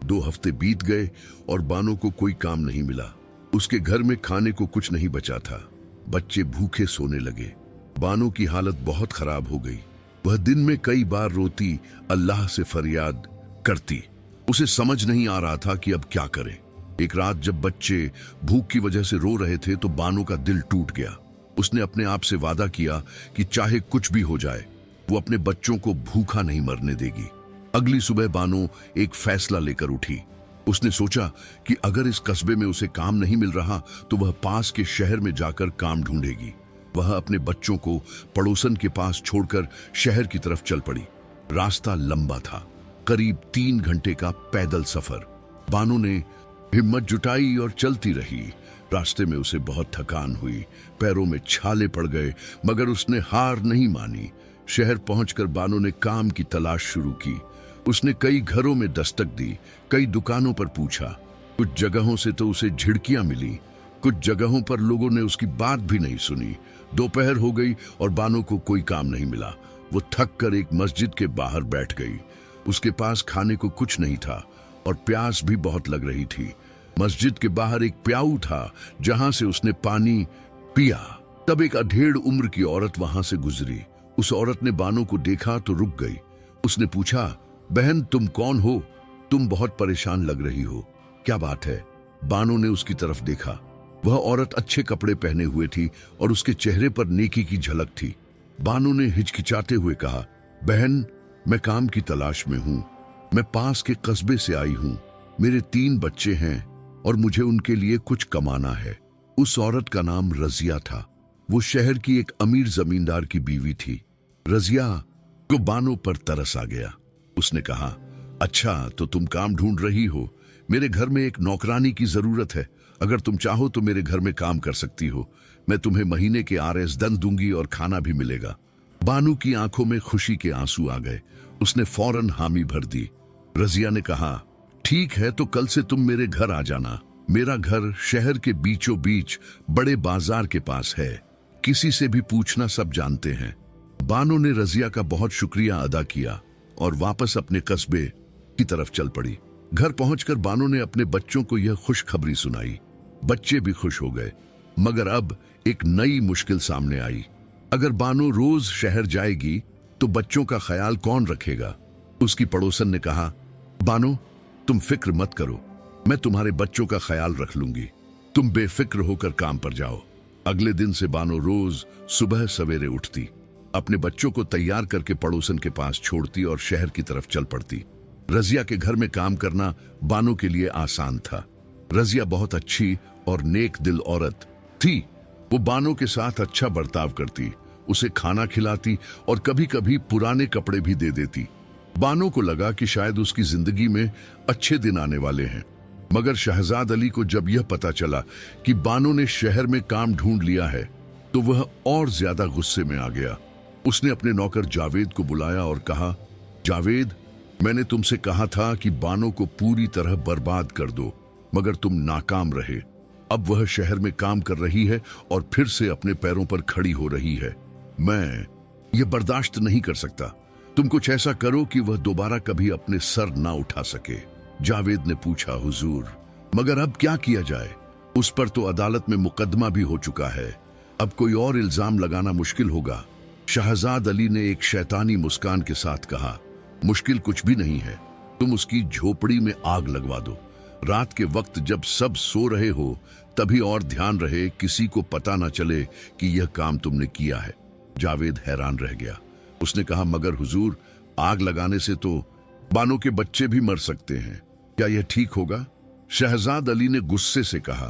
2 हफ्ते बीत गए और बानो को कोई काम नहीं मिला। उसके घर में खाने को कुछ नहीं बचा था। बच्चे भूखे सोने लगे। बानो की हालत बहुत खराब हो गई। वह दिन में कई बार रोती, अल्लाह से फरियाद करती। उसे समझ नहीं आ रहा था कि अब क्या करे। एक रात जब बच्चे भूख की वजह से रो रहे थे तो बानो का दिल टूट गया। उसने अपने आप से वादा किया कि चाहे कुछ भी हो जाए, वो अपने बच्चों को भूखा नहीं मरने देगी। अगली सुबह बानो एक फैसला लेकर उठी। उसने सोचा कि अगर इस कस्बे में उसे काम नहीं मिल रहा तो वह पास के शहर में जाकर काम ढूंढेगी। वह अपने बच्चों को पड़ोसन के पास छोड़कर शहर की तरफ चल पड़ी। रास्ता लंबा था, करीब 3 घंटे का पैदल सफर। बानो ने हिम्मत जुटाई और चलती रही। रास्ते में उसे बहुत थकान हुई, पैरों में छाले पड़ गए, मगर उसने हार नहीं मानी। शहर पहुंचकर बानो ने काम की तलाश शुरू की। उसने कई घरों में दस्तक दी, कई दुकानों पर पूछा। कुछ जगहों से तो उसे झिड़कियां मिली, कुछ जगहों पर लोगों ने उसकी बात भी नहीं सुनी। दोपहर हो गई और बानो को कोई काम नहीं मिला। वो थक कर एक मस्जिद के बाहर बैठ गई। उसके पास खाने को कुछ नहीं था और प्यास भी बहुत लग रही थी। मस्जिद के बाहर एक प्याऊ था जहां से उसने पानी पिया। तब एक अधेड़ उम्र की औरत वहां से गुजरी। उस औरत ने बानो को देखा तो रुक गई। उसने पूछा, बहन तुम कौन हो? तुम बहुत परेशान लग रही हो, क्या बात है? बानो ने उसकी तरफ देखा। वह औरत अच्छे कपड़े पहने हुए थी और उसके चेहरे पर नेकी की झलक थी। बानो ने हिचकिचाते हुए कहा, बहन मैं काम की तलाश में हूं। मैं पास के कस्बे से आई हूं। मेरे 3 बच्चे हैं और मुझे उनके लिए कुछ कमाना है। उस औरत का नाम रजिया था। वो शहर की एक अमीर जमींदार की बीवी थी। रजिया को बानो पर तरस आ गया। उसने कहा, अच्छा तो तुम काम ढूंढ रही हो। मेरे घर में एक नौकरानी की जरूरत है। अगर तुम चाहो तो मेरे घर में काम कर सकती हो। मैं तुम्हें महीने के आरएस दंड दूंगी और खाना भी मिलेगा। बानो की आंखों में खुशी के आंसू आ गए। उसने फौरन हामी भर दी। रजिया ने कहा, ठीक है तो कल से तुम मेरे घर आ जाना। मेरा घर शहर के बीचों बीच बड़े बाजार के पास है। किसी से भी पूछना, सब जानते हैं। बानो ने रजिया का बहुत शुक्रिया अदा किया और वापस अपने कस्बे की तरफ चल पड़ी। घर पहुंचकर बानो ने अपने बच्चों को यह खुशखबरी सुनाई। बच्चे भी खुश हो गए, मगर अब एक नई मुश्किल सामने आई। अगर बानो रोज शहर जाएगी तो बच्चों का ख्याल कौन रखेगा? उसकी पड़ोसन ने कहा, बानो तुम फिक्र मत करो, मैं तुम्हारे बच्चों का ख्याल रख लूंगी। तुम बेफिक्र होकर काम पर जाओ। अगले दिन से बानो रोज सुबह सवेरे उठती, अपने बच्चों को तैयार करके पड़ोसन के पास छोड़ती और शहर की तरफ चल पड़ती। रजिया के घर में काम करना बानो के लिए आसान था। रजिया बहुत अच्छी और नेक दिल औरत थी। वो बानो के साथ अच्छा बर्ताव करती, उसे खाना खिलाती और कभी कभी पुराने कपड़े भी दे देती। बानो को लगा कि शायद उसकी जिंदगी में अच्छे दिन आने वाले हैं। मगर शहजाद अली को जब यह पता चला कि बानो ने शहर में काम ढूंढ लिया है तो वह और ज्यादा गुस्से में आ गया। उसने अपने नौकर जावेद को बुलाया और कहा, जावेद मैंने तुमसे कहा था कि बानो को पूरी तरह बर्बाद कर दो, मगर तुम नाकाम रहे। अब वह शहर में काम कर रही है और फिर से अपने पैरों पर खड़ी हो रही है। मैं ये बर्दाश्त नहीं कर सकता। तुम कुछ ऐसा करो कि वह दोबारा कभी अपने सर ना उठा सके। जावेद ने पूछा, हुजूर मगर अब क्या किया जाए? उस पर तो अदालत में मुकदमा भी हो चुका है। अब कोई और इल्जाम लगाना मुश्किल होगा। शहजाद अली ने एक शैतानी मुस्कान के साथ कहा, मुश्किल कुछ भी नहीं है। तुम उसकी झोपड़ी में आग लगवा दो। रात के वक्त जब सब सो रहे हो तभी, और ध्यान रहे किसी को पता ना चले कि यह काम तुमने किया है। जावेद हैरान रह गया। उसने कहा, मगर हुजूर आग लगाने से तो बानो के बच्चे भी मर सकते हैं। क्या यह ठीक होगा? शहजाद अली ने गुस्से से कहा,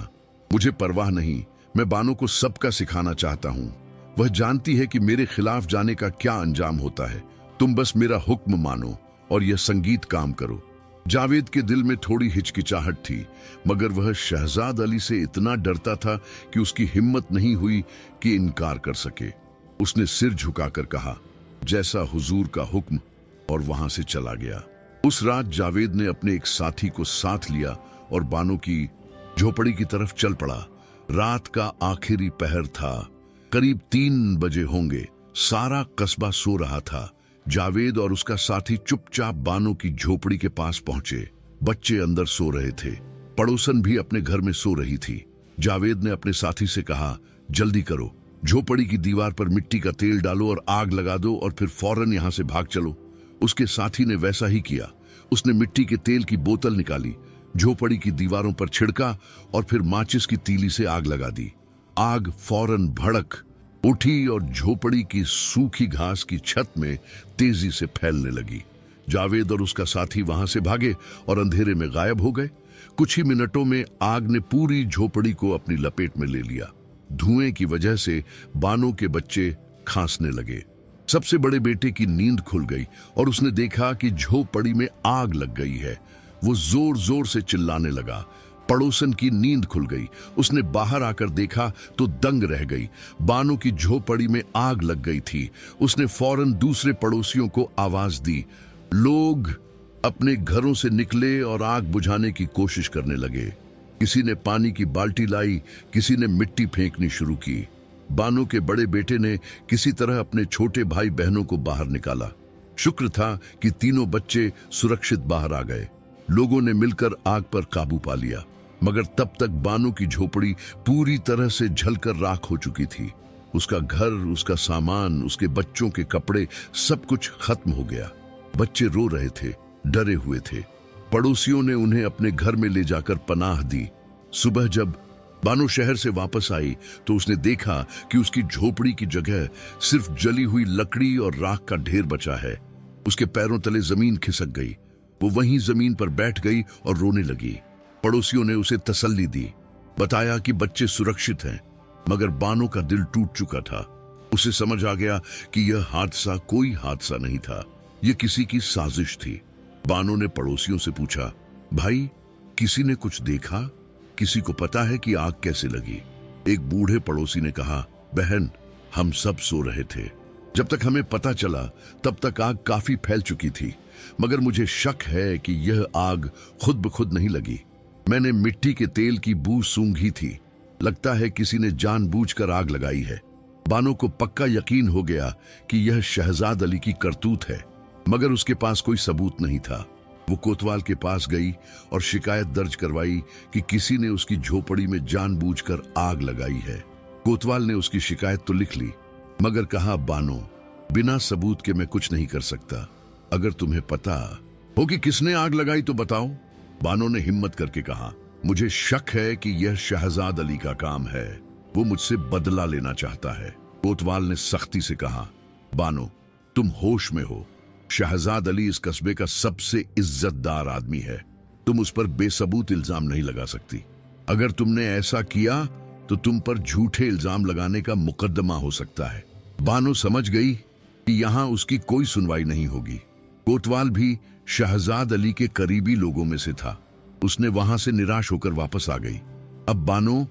मुझे परवाह नहीं। मैं बानो को सबका सिखाना चाहता हूँ। वह जानती है कि मेरे खिलाफ जाने का क्या अंजाम होता है। तुम बस मेरा हुक्म मानो और यह संगीत काम करो। जावेद के दिल में थोड़ी हिचकिचाहट थी, मगर वह शहजाद अली से इतना डरता था कि उसकी हिम्मत नहीं हुई कि इनकार कर सके। उसने सिर झुकाकर कहा, जैसा हुजूर का हुक्म, और वहां से चला गया। उस रात जावेद ने अपने एक साथी को साथ लिया और बानो की झोपड़ी की तरफ चल पड़ा। रात का आखिरी पहर था, करीब 3 बजे होंगे। सारा कस्बा सो रहा था। जावेद और उसका साथी चुपचाप बानो की झोपड़ी के पास पहुंचे। बच्चे अंदर सो रहे थे, पड़ोसन भी अपने घर में सो रही थी। जावेद ने अपने साथी से कहा, जल्दी करो, झोपड़ी की दीवार पर मिट्टी का तेल डालो और आग लगा दो और फिर फौरन यहां से भाग चलो। उसके साथी ने वैसा ही किया। उसने मिट्टी के तेल की बोतल निकाली, झोपड़ी की दीवारों पर छिड़का और फिर माचिस की तीली से आग लगा दी। आग फौरन भड़क उठी और झोपड़ी की सूखी घास की छत में तेजी से फैलने लगी। जावेद और उसका साथी वहां से भागे और अंधेरे में गायब हो गए। कुछ ही मिनटों में आग ने पूरी झोपड़ी को अपनी लपेट में ले लिया। धुएं की वजह से बानो के बच्चे खांसने लगे। सबसे बड़े बेटे की नींद खुल गई और उसने देखा कि झोपड़ी में आग लग गई है। वो जोर जोर से चिल्लाने लगा। पड़ोसन की नींद खुल गई। उसने बाहर आकर देखा तो दंग रह गई। बानो की झोपड़ी में आग लग गई थी। उसने फौरन दूसरे पड़ोसियों को आवाज दी। लोग अपने घरों से निकले और आग बुझाने की कोशिश करने लगे। किसी ने पानी की बाल्टी लाई, किसी ने मिट्टी फेंकनी शुरू की। बानो के बड़े बेटे ने किसी तरह अपने छोटे भाई बहनों को बाहर निकाला। शुक्र था कि तीनों बच्चे सुरक्षित बाहर आ गए। लोगों ने मिलकर आग पर काबू पा लिया, मगर तब तक बानो की झोपड़ी पूरी तरह से जलकर राख हो चुकी थी। उसका घर, उसका सामान, उसके बच्चों के कपड़े, सब कुछ खत्म हो गया। बच्चे रो रहे थे, डरे हुए थे। पड़ोसियों ने उन्हें अपने घर में ले जाकर पनाह दी। सुबह जब बानो शहर से वापस आई तो उसने देखा कि उसकी झोपड़ी की जगह सिर्फ जली हुई लकड़ी और राख का ढेर बचा है। उसके पैरों तले जमीन खिसक गई। वो वहीं जमीन पर बैठ गई और रोने लगी। पड़ोसियों ने उसे तसल्ली दी, बताया कि बच्चे सुरक्षित हैं, मगर बानो का दिल टूट चुका था। उसे समझ आ गया कि यह हादसा कोई हादसा नहीं था, यह किसी की साजिश थी। बानो ने पड़ोसियों से पूछा, भाई, किसी ने कुछ देखा? किसी को पता है कि आग कैसे लगी? एक बूढ़े पड़ोसी ने कहा, बहन, हम सब सो रहे थे। जब तक हमें पता चला तब तक आग काफी फैल चुकी थी, मगर मुझे शक है कि यह आग खुद ब खुद नहीं लगी। मैंने मिट्टी के तेल की बू सूंघी थी। लगता है किसी ने जानबूझकर आग लगाई है। बानो को पक्का यकीन हो गया कि यह शहजाद अली की करतूत है, मगर उसके पास कोई सबूत नहीं था। वो कोतवाल के पास गई और शिकायत दर्ज करवाई कि किसी ने उसकी झोपड़ी में जानबूझकर आग लगाई है। कोतवाल ने उसकी शिकायत तो लिख ली, मगर कहा, बानो, बिना सबूत के मैं कुछ नहीं कर सकता। अगर तुम्हें पता हो कि किसने आग लगाई तो बताओ। बानो ने हिम्मत करके कहा, मुझे शक है कि यह शहजाद अली का काम है। वो मुझसे बदला लेना चाहता है। कोतवाल ने सख्ती से कहा, बानो, तुम होश में हो। शहजाद अली इस कस्बे का सबसे इज्जतदार आदमी है। तुम उस पर बेसबूत इल्जाम नहीं लगा सकती। अगर तुमने ऐसा किया तो तुम पर झूठे इल्जाम लगाने का मुकदमा हो सकता है। बानो समझ गई कि यहां उसकी कोई सुनवाई नहीं होगी। कोतवाल भी शहजाद अली के करीबी लोगों में से था। उसने वहां से निराश होकर वापस आ गई। अब बानो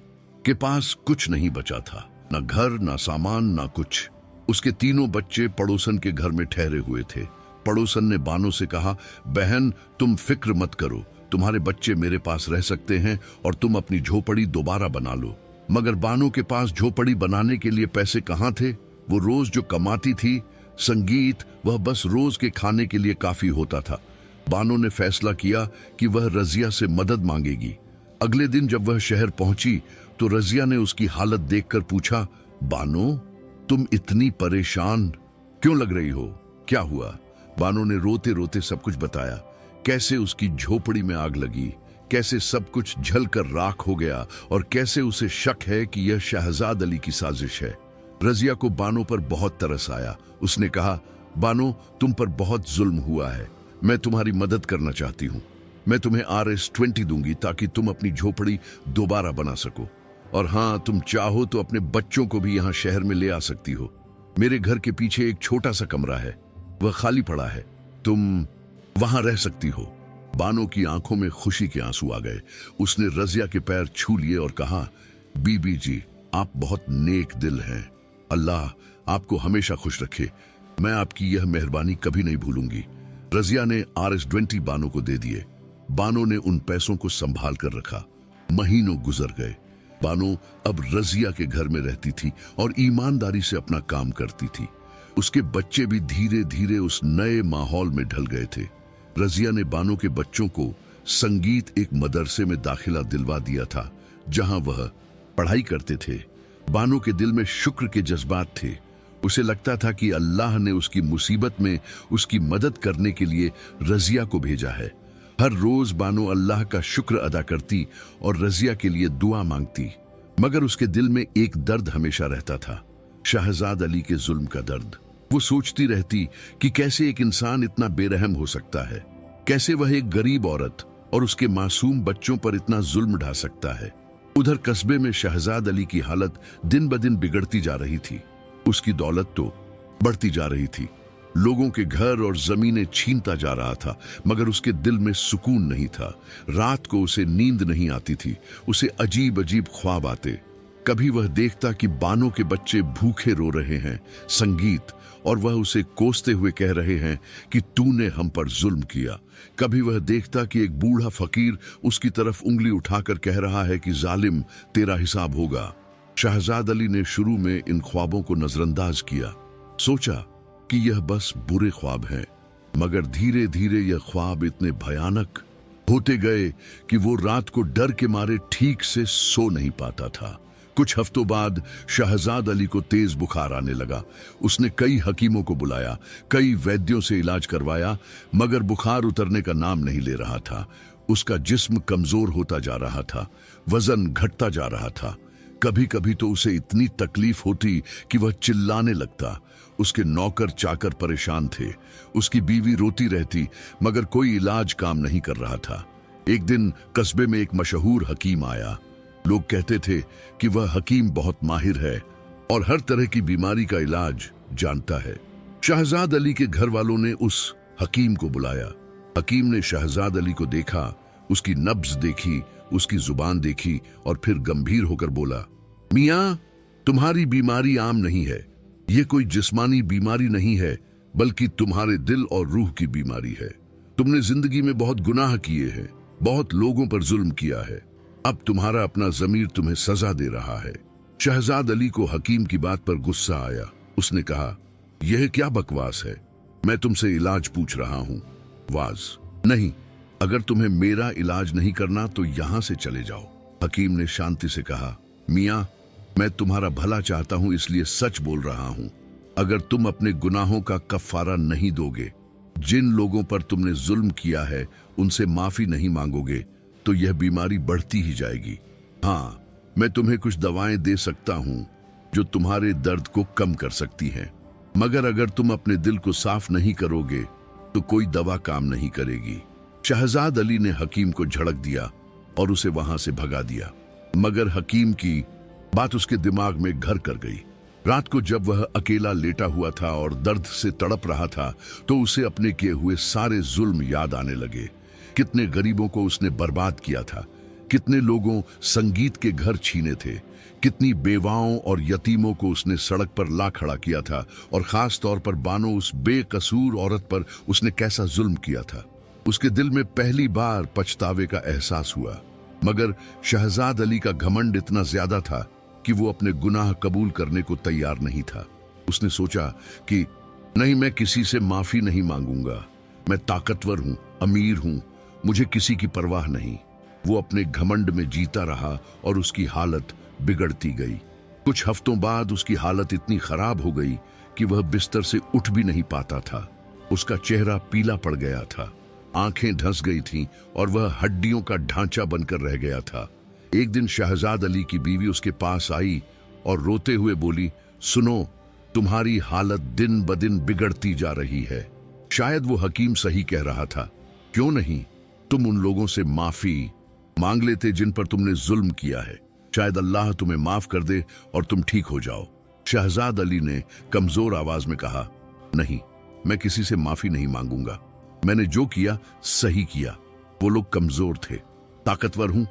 के पास कुछ नहीं बचा था, ना घर, ना सामान, ना कुछ। उसके तीनों बच्चे पड़ोसन के घर में ठहरे हुए थे। पड़ोसन ने बानो से कहा, बहन, तुम फिक्र मत करो, तुम्हारे बच्चे मेरे पास रह सकते हैं और तुम अपनी झोपड़ी दोबारा बना लो। मगर बानो के पास झोपड़ी बनाने के लिए पैसे कहाँ थे? वो रोज जो कमाती थी, संगीत, वह बस रोज के खाने के लिए काफी होता था। बानो ने फैसला किया कि वह रजिया से मदद मांगेगी। अगले दिन जब वह शहर पहुंची तो रजिया ने उसकी हालत देखकर पूछा, बानो, तुम इतनी परेशान क्यों लग रही हो? क्या हुआ? बानो ने रोते रोते सब कुछ बताया, कैसे उसकी झोपड़ी में आग लगी, कैसे सब कुछ जलकर राख हो गया और कैसे उसे शक है कि यह शहजाद अली की साजिश है। रजिया को बानो पर बहुत तरस आया। उसने कहा, बानो, तुम पर बहुत जुल्म हुआ है। मैं तुम्हारी मदद करना चाहती हूँ। मैं तुम्हें RS-20 दूंगी ताकि तुम अपनी झोपड़ी दोबारा बना सको। और हाँ, तुम चाहो तो अपने बच्चों को भी यहाँ शहर में ले आ सकती हो। मेरे घर के पीछे एक छोटा सा कमरा है, वह खाली पड़ा है, तुम वहां रह सकती हो। बानो की आंखों में खुशी के आंसू आ गए। उसने रजिया के पैर छू लिए और कहा, बीबी जी, आप बहुत नेक दिल हैं। अल्लाह आपको हमेशा खुश रखे। मैं आपकी यह मेहरबानी कभी नहीं भूलूंगी। रजिया ने RS-20 बानो को दे दिए। बानो ने उन पैसों को संभाल कर रखा। महीनों गुजर गए। बानो अब रजिया के घर में रहती थी और ईमानदारी से अपना काम करती थी। उसके बच्चे भी धीरे धीरे उस नए माहौल में ढल गए थे। रजिया ने बानो के बच्चों को संगीत एक मदरसे में दाखिला दिलवा दिया था, जहां वह पढ़ाई करते थे। बानो के दिल में शुक्र के जज्बात थे। उसे लगता था कि अल्लाह ने उसकी मुसीबत में उसकी मदद करने के लिए रजिया को भेजा है। हर रोज बानो अल्लाह का शुक्र अदा करती और रजिया के लिए दुआ मांगती, मगर उसके दिल में एक दर्द हमेशा रहता था, शहजाद अली के जुल्म का दर्द। वो सोचती रहती कि कैसे एक इंसान इतना बेरहम हो सकता है, कैसे वह एक गरीब औरत और उसके मासूम बच्चों पर इतना जुल्म ढा सकता है। उधर कस्बे में शहजाद अली की हालत दिन ब दिन बिगड़ती जा रही थी। उसकी दौलत तो बढ़ती जा रही थी, लोगों के घर और जमीनें छीनता जा रहा था, मगर उसके दिल में सुकून नहीं था। रात को उसे नींद नहीं आती थी। उसे अजीब अजीब ख्वाब आते। कभी वह देखता कि बानो के बच्चे भूखे रो रहे हैं, संगीत, और वह उसे कोसते हुए कह रहे हैं कि तूने हम पर जुल्म किया। कभी वह देखता कि एक बूढ़ा फकीर उसकी तरफ उंगली उठाकर कह रहा है कि जालिम, तेरा हिसाब होगा। शहजाद अली ने शुरू में इन ख्वाबों को नजरअंदाज किया, सोचा कि यह बस बुरे ख्वाब हैं, मगर धीरे धीरे यह ख्वाब इतने भयानक होते गए कि वो रात को डर के मारे ठीक से सो नहीं पाता था। कुछ हफ्तों बाद शहजाद अली को तेज बुखार आने लगा। उसने कई हकीमों को बुलाया, कई वैद्यों से इलाज करवाया, मगर बुखार उतरने का नाम नहीं ले रहा था। उसका जिस्म कमजोर होता जा रहा था, वजन घटता जा रहा था। कभी कभी तो उसे इतनी तकलीफ होती कि वह चिल्लाने लगता। उसके नौकर चाकर परेशान थे, उसकी बीवी रोती रहती, मगर कोई इलाज काम नहीं कर रहा था। एक दिन कस्बे में एक मशहूर हकीम आया। लोग कहते थे कि वह हकीम बहुत माहिर है और हर तरह की बीमारी का इलाज जानता है। शहजाद अली के घर वालों ने उस हकीम को बुलाया। हकीम ने शहजाद अली को देखा, उसकी नब्ज देखी, उसकी जुबान देखी और फिर गंभीर होकर बोला, मियां, तुम्हारी बीमारी आम नहीं है। ये कोई जिस्मानी बीमारी नहीं है, बल्कि तुम्हारे दिल और रूह की बीमारी है। तुमने जिंदगी में बहुत गुनाह किए हैं, बहुत लोगों पर जुल्म किया है। अब तुम्हारा अपना ज़मीर तुम्हें सजा दे रहा है। शहजाद अली को हकीम की बात पर गुस्सा आया। उसने कहा, यह क्या बकवास है? मैं तुमसे इलाज पूछ रहा हूं। वाज नहीं, अगर तुम्हें मेरा इलाज नहीं करना तो यहां से चले जाओ। हकीम ने शांति से कहा, मियां, मैं तुम्हारा भला चाहता हूं, इसलिए सच बोल रहा हूं। अगर तुम अपने गुनाहों का कफारा नहीं दोगे, जिन लोगों पर तुमने जुल्म किया है उनसे माफी नहीं मांगोगे, तो यह बीमारी बढ़ती ही जाएगी। हाँ, मैं तुम्हें कुछ दवाएं दे सकता हूं जो तुम्हारे दर्द को कम कर सकती हैं, मगर अगर तुम अपने दिल को साफ नहीं करोगे तो कोई दवा काम नहीं करेगी। शहजाद अली ने हकीम को झड़क दिया और उसे वहां से भगा दिया, मगर हकीम की बात उसके दिमाग में घर कर गई। रात को जब वह अकेला लेटा हुआ था और दर्द से तड़प रहा था, तो उसे अपने किए हुए सारे जुल्म याद आने लगे। कितने गरीबों को उसने बर्बाद किया था, कितने लोगों संगीत के घर छीने थे, कितनी बेवाओं और यतीमों को उसने सड़क पर ला खड़ा किया था, और खास तौर पर बानो, उस बेकसूर औरत पर उसने कैसा जुल्म किया था। उसके दिल में पहली बार पछतावे का एहसास हुआ, मगर शहजाद अली का घमंड इतना ज्यादा था कि वो अपने गुनाह कबूल करने को तैयार नहीं था। उसने सोचा कि नहीं, मैं किसी से माफी नहीं मांगूंगा। मैं ताकतवर हूं, अमीर हूं, मुझे किसी की परवाह नहीं। वो अपने घमंड में जीता रहा और उसकी हालत बिगड़ती गई। कुछ हफ्तों बाद उसकी हालत इतनी खराब हो गई कि वह बिस्तर से उठ भी नहीं पाता था। उसका चेहरा पीला पड़ गया था, आंखें धंस गई थीं और वह हड्डियों का ढांचा बनकर रह गया था। एक दिन शहजाद अली की बीवी उसके पास आई और रोते हुए बोली, सुनो, तुम्हारी हालत दिन ब दिन बिगड़ती जा रही है। शायद वो हकीम सही कह रहा था। क्यों नहीं तुम उन लोगों से माफी मांग लेते जिन पर तुमने जुल्म किया है? शायद अल्लाह तुम्हें माफ कर दे और तुम ठीक हो जाओ। शहजाद अली ने कमजोर आवाज में कहा, नहीं, मैं किसी से माफी नहीं मांगूंगा। मैंने जो किया सही किया। वो लोग कमजोर थे, ताकतवर हूं।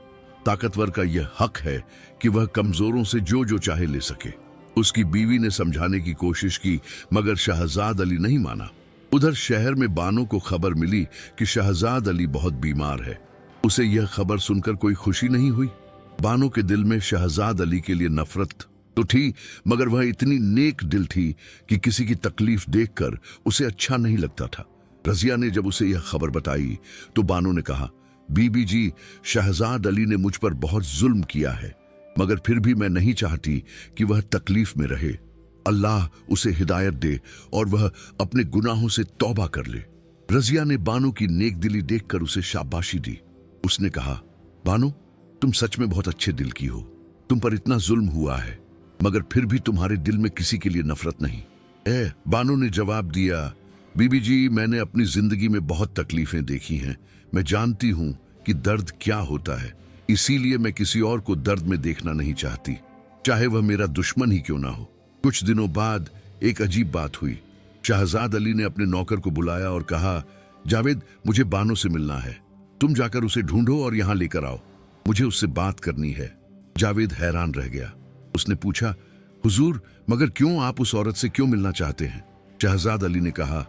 ताकतवर का यह हक है कि वह कमजोरों से जो जो चाहे ले सके। उसकी बीवी ने समझाने की कोशिश की, मगर शहजाद अली नहीं माना। उधर शहर में बानो को खबर मिली कि शहजाद अली बहुत बीमार है। उसे यह खबर सुनकर कोई खुशी नहीं हुई। बानो के दिल में शहजाद अली के लिए नफरत तो थी, मगर वह इतनी नेक दिल थी कि किसी की तकलीफ देखकर उसे अच्छा नहीं लगता था। रजिया ने जब उसे यह खबर बताई तो बानो ने कहा, बीबी जी, शहजाद अली ने मुझ पर बहुत जुल्म किया है, मगर फिर भी मैं नहीं चाहती कि वह तकलीफ में रहे। अल्लाह उसे हिदायत दे और वह अपने गुनाहों से तौबा कर ले। रजिया ने बानो की नेक दिली देखकर उसे शाबाशी दी। उसने कहा, बानो, तुम सच में बहुत अच्छे दिल की हो। तुम पर इतना जुल्म हुआ है, मगर फिर भी तुम्हारे दिल में किसी के लिए नफरत नहीं। बानो ने जवाब दिया, बीबी जी, मैंने अपनी जिंदगी में बहुत तकलीफें देखी हैं। मैं जानती हूं कि दर्द क्या होता है, इसीलिए मैं किसी और को दर्द में देखना नहीं चाहती, चाहे वह मेरा दुश्मन ही क्यों ना हो। कुछ दिनों बाद एक अजीब बात हुई। शहजाद अली ने अपने नौकर को बुलाया और कहा, जावेद, मुझे बानो से मिलना है। तुम जाकर उसे ढूंढो और यहां लेकर आओ, मुझे उससे बात करनी है। जावेद हैरान रह गया। उसने पूछा, हुजूर, मगर क्यों? आप उस औरत से क्यों मिलना चाहते हैं? शहजाद अली ने कहा,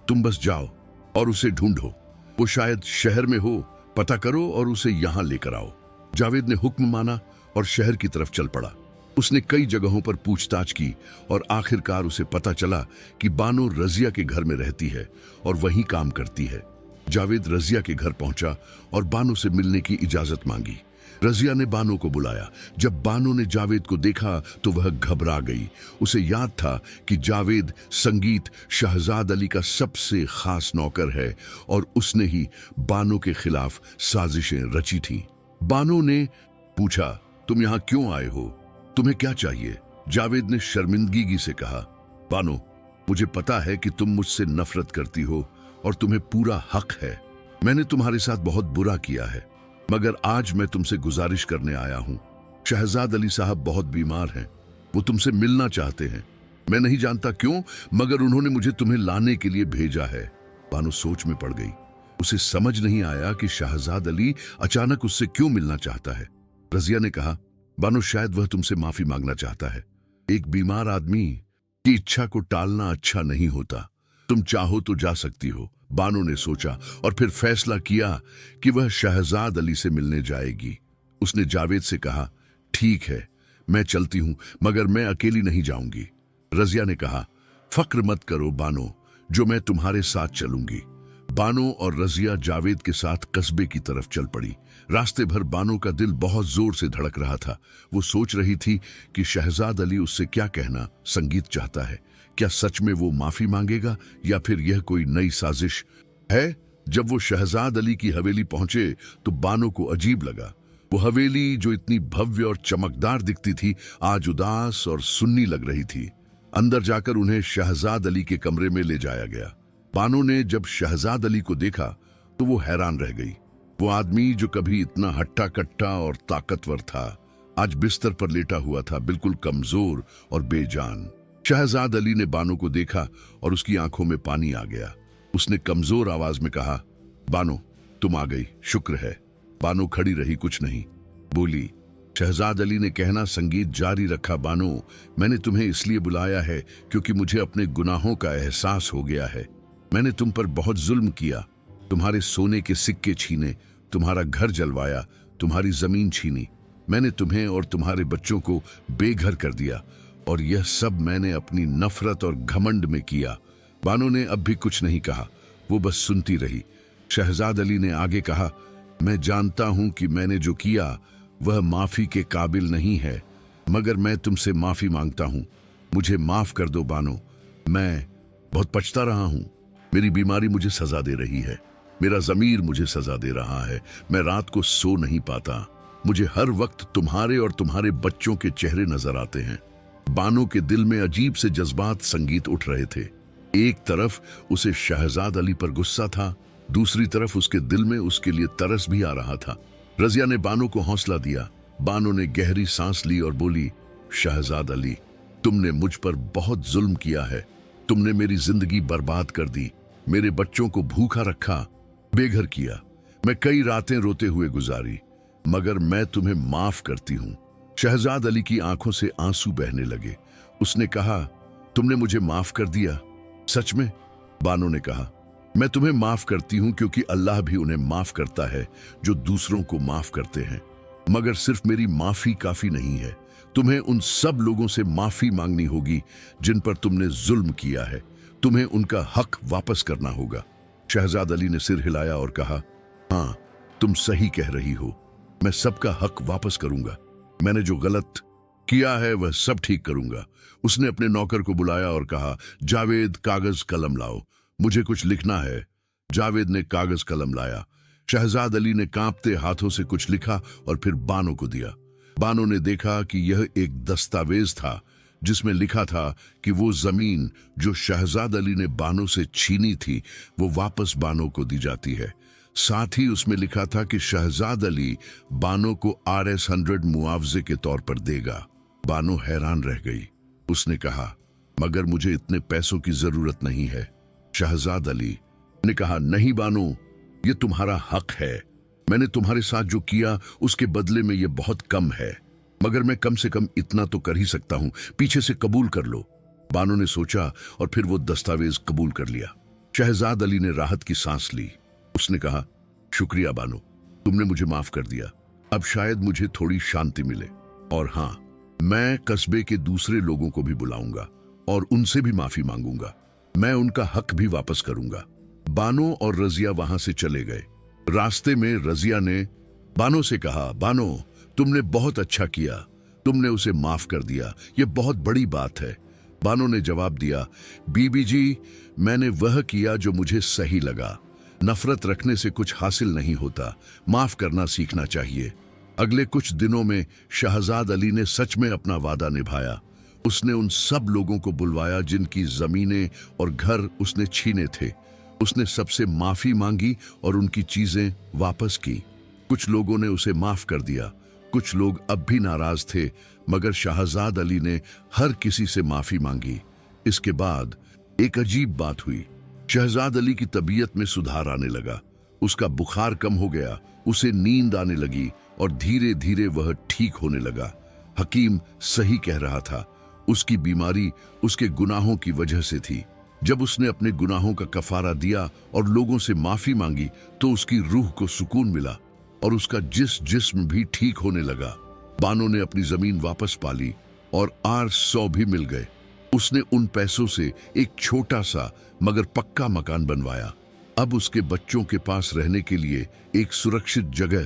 तुम बस जाओ और उसे ढूंढो। वो शायद शहर में हो, पता करो और उसे यहां लेकर आओ। जावेद ने हुक्म माना और शहर की तरफ चल पड़ा। उसने कई जगहों पर पूछताछ की और आखिरकार उसे पता चला कि बानो रजिया के घर में रहती है और वहीं काम करती है। जावेद रजिया के घर पहुंचा और बानो से मिलने की इजाजत मांगी। रजिया ने बानो को बुलाया। जब बानो ने जावेद को देखा तो वह घबरा गई। उसे याद था कि जावेद संगीत शहजाद अली का सबसे खास नौकर है और उसने ही बानो के खिलाफ साजिशें रची थीं। बानो ने पूछा, तुम यहां क्यों आए हो? तुम्हें क्या चाहिए? जावेद ने शर्मिंदगी से कहा, बानो, मुझे पता है कि तुम मुझसे नफरत करती हो और तुम्हें पूरा हक है। मैंने तुम्हारे साथ बहुत बुरा किया है, मगर आज मैं तुमसे गुजारिश करने आया हूं। शहजाद अली साहब बहुत बीमार हैं, वो तुमसे मिलना चाहते हैं। मैं नहीं जानता क्यों, मगर उन्होंने मुझे तुम्हें लाने के लिए भेजा है। बानो सोच में पड़ गई। उसे समझ नहीं आया कि शहजाद अली अचानक उससे क्यों मिलना चाहता है। रजिया ने कहा, बानो, शायद वह तुमसे माफी मांगना चाहता है। एक बीमार आदमी की इच्छा को टालना अच्छा नहीं होता। तुम चाहो तो जा सकती हो। बानो ने सोचा और फिर फैसला किया कि वह शहजाद अली से मिलने जाएगी। उसने जावेद से कहा, ठीक है, मैं चलती हूं, मगर मैं अकेली नहीं जाऊंगी। रजिया ने कहा, फक्र मत करो बानो, जो मैं तुम्हारे साथ चलूंगी। बानो और रजिया जावेद के साथ कस्बे की तरफ चल पड़ी। रास्ते भर बानो का दिल बहुत जोर से धड़क रहा था। वो सोच रही थी कि शहजाद अली उससे क्या कहना संगीत चाहता है। क्या सच में वो माफी मांगेगा या फिर यह कोई नई साजिश है? जब वो शहजाद अली की हवेली पहुंचे तो बानो को अजीब लगा। वो हवेली जो इतनी भव्य और चमकदार दिखती थी, आज उदास और सुन्नी लग रही थी। अंदर जाकर उन्हें शहजाद अली के कमरे में ले जाया गया। बानो ने जब शहजाद अली को देखा तो वो हैरान रह गई। वो आदमी जो कभी इतना हट्टा कट्टा और ताकतवर था, आज बिस्तर पर लेटा हुआ था, बिल्कुल कमजोर और बेजान। शहजाद अली ने बानो को देखा और उसकी आंखों में पानी आ गया। उसने कमजोर आवाज में कहा, बानो, तुम आ गई, शुक्र है। बानो खड़ी रही, कुछ नहीं बोली। शहजाद अली ने कहना संगीत जारी रखा, बानो, मैंने तुम्हें इसलिए बुलाया है क्योंकि मुझे अपने गुनाहों का एहसास हो गया है। मैंने तुम पर बहुत जुल्म किया, तुम्हारे सोने के सिक्के छीने, तुम्हारा घर जलवाया, तुम्हारी जमीन छीनी। मैंने तुम्हें और तुम्हारे बच्चों को बेघर कर दिया और यह सब मैंने अपनी नफरत और घमंड में किया। बानो ने अब भी कुछ नहीं कहा, वो बस सुनती रही। शहजाद अली ने आगे कहा, मैं जानता हूं कि मैंने जो किया वह माफी के काबिल नहीं है, मगर मैं तुमसे माफी मांगता हूं। मुझे माफ कर दो बानो, मैं बहुत पछता रहा हूं। मेरी बीमारी मुझे सजा दे रही है, मेरा जमीर मुझे सजा दे रहा है। मैं रात को सो नहीं पाता। मुझे हर वक्त तुम्हारे और तुम्हारे बच्चों के चेहरे नजर आते हैं। बानो के दिल में अजीब से जज्बात संगीत उठ रहे थे। एक तरफ उसे शहजाद अली पर गुस्सा था, दूसरी तरफ उसके दिल में उसके लिए तरस भी आ रहा था। रजिया ने बानो को हौसला दिया। बानो ने गहरी सांस ली और बोली, शहजाद अली, तुमने मुझ पर बहुत जुल्म किया है। तुमने मेरी जिंदगी बर्बाद कर दी, मेरे बच्चों को भूखा रखा, बेघर किया। मैं कई रातें रोते हुए गुजारी, मगर मैं तुम्हें माफ करती हूं। शहजाद अली की आंखों से आंसू बहने लगे। उसने कहा, तुमने मुझे माफ कर दिया? सच में? बानो ने कहा, मैं तुम्हें माफ करती हूं क्योंकि अल्लाह भी उन्हें माफ करता है जो दूसरों को माफ करते हैं। मगर सिर्फ मेरी माफी काफी नहीं है, तुम्हें उन सब लोगों से माफी मांगनी होगी जिन पर तुमने जुल्म किया है। तुम्हें उनका हक वापस करना होगा। शहजाद अली ने सिर हिलाया और कहा, हाँ, तुम सही कह रही हो, मैं सबका हक वापस करूंगा। मैंने जो गलत किया है वह सब ठीक करूंगा। उसने अपने नौकर को बुलाया और कहा, जावेद, कागज कलम लाओ, मुझे कुछ लिखना है। जावेद ने कागज कलम लाया। शहजाद अली ने कांपते हाथों से कुछ लिखा और फिर बानो को दिया। बानो ने देखा कि यह एक दस्तावेज था जिसमें लिखा था कि वो जमीन जो शहजाद अली ने बानो से छीनी थी वो वापस बानो को दी जाती है। साथ ही उसमें लिखा था कि शहजाद अली बानो को RS100 मुआवजे के तौर पर देगा। बानो हैरान रह गई। उसने कहा, मगर मुझे इतने पैसों की जरूरत नहीं है। शहजाद अली ने कहा, नहीं बानो, ये तुम्हारा हक है। मैंने तुम्हारे साथ जो किया उसके बदले में ये बहुत कम है, मगर मैं कम से कम इतना तो कर ही सकता हूं, पीछे से कबूल कर लो। बानो ने सोचा और फिर वो दस्तावेज कबूल कर लिया। शहजाद अली ने राहत की सांस ली। उसने कहा, शुक्रिया बानो, तुमने मुझे माफ कर दिया। अब शायद मुझे थोड़ी शांति मिले। और हाँ, मैं कस्बे के दूसरे लोगों को भी बुलाऊंगा और उनसे भी माफी मांगूंगा। मैं उनका हक भी वापस करूंगा। बानो और रजिया वहां से चले गए। रास्ते में रजिया ने बानो से कहा, बानो, तुमने बहुत अच्छा किया, तुमने उसे माफ कर दिया, ये बहुत बड़ी बात है। बानो ने जवाब दिया, बीबी जी, मैंने वह किया जो मुझे सही लगा। नफरत रखने से कुछ हासिल नहीं होता, माफ करना सीखना चाहिए। अगले कुछ दिनों में शहजाद अली ने सच में अपना वादा निभाया। उसने उन सब लोगों को बुलवाया जिनकी जमीनें और घर उसने छीने थे। उसने सबसे माफी मांगी और उनकी चीजें वापस की। कुछ लोगों ने उसे माफ कर दिया, कुछ लोग अब भी नाराज थे, मगर शहजाद अली ने हर किसी से माफी मांगी। इसके बाद एक अजीब बात हुई। शहजाद अली की तबीयत में सुधार आने लगा। उसका बुखार कम हो गया, उसे नींद आने लगी और धीरे धीरे वह ठीक होने लगा। हकीम सही कह रहा था, उसकी बीमारी उसके गुनाहों की वजह से थी। जब उसने अपने गुनाहों का कफारा दिया और लोगों से माफी मांगी तो उसकी रूह को सुकून मिला और उसका जिस्म भी ठीक होने लगा। बानो ने अपनी जमीन वापस पाली और 800 भी मिल गए। उसने उन पैसों से एक छोटा सा मगर पक्का मकान बनवाया। अब उसके बच्चों के पास रहने के लिए एक सुरक्षित जगह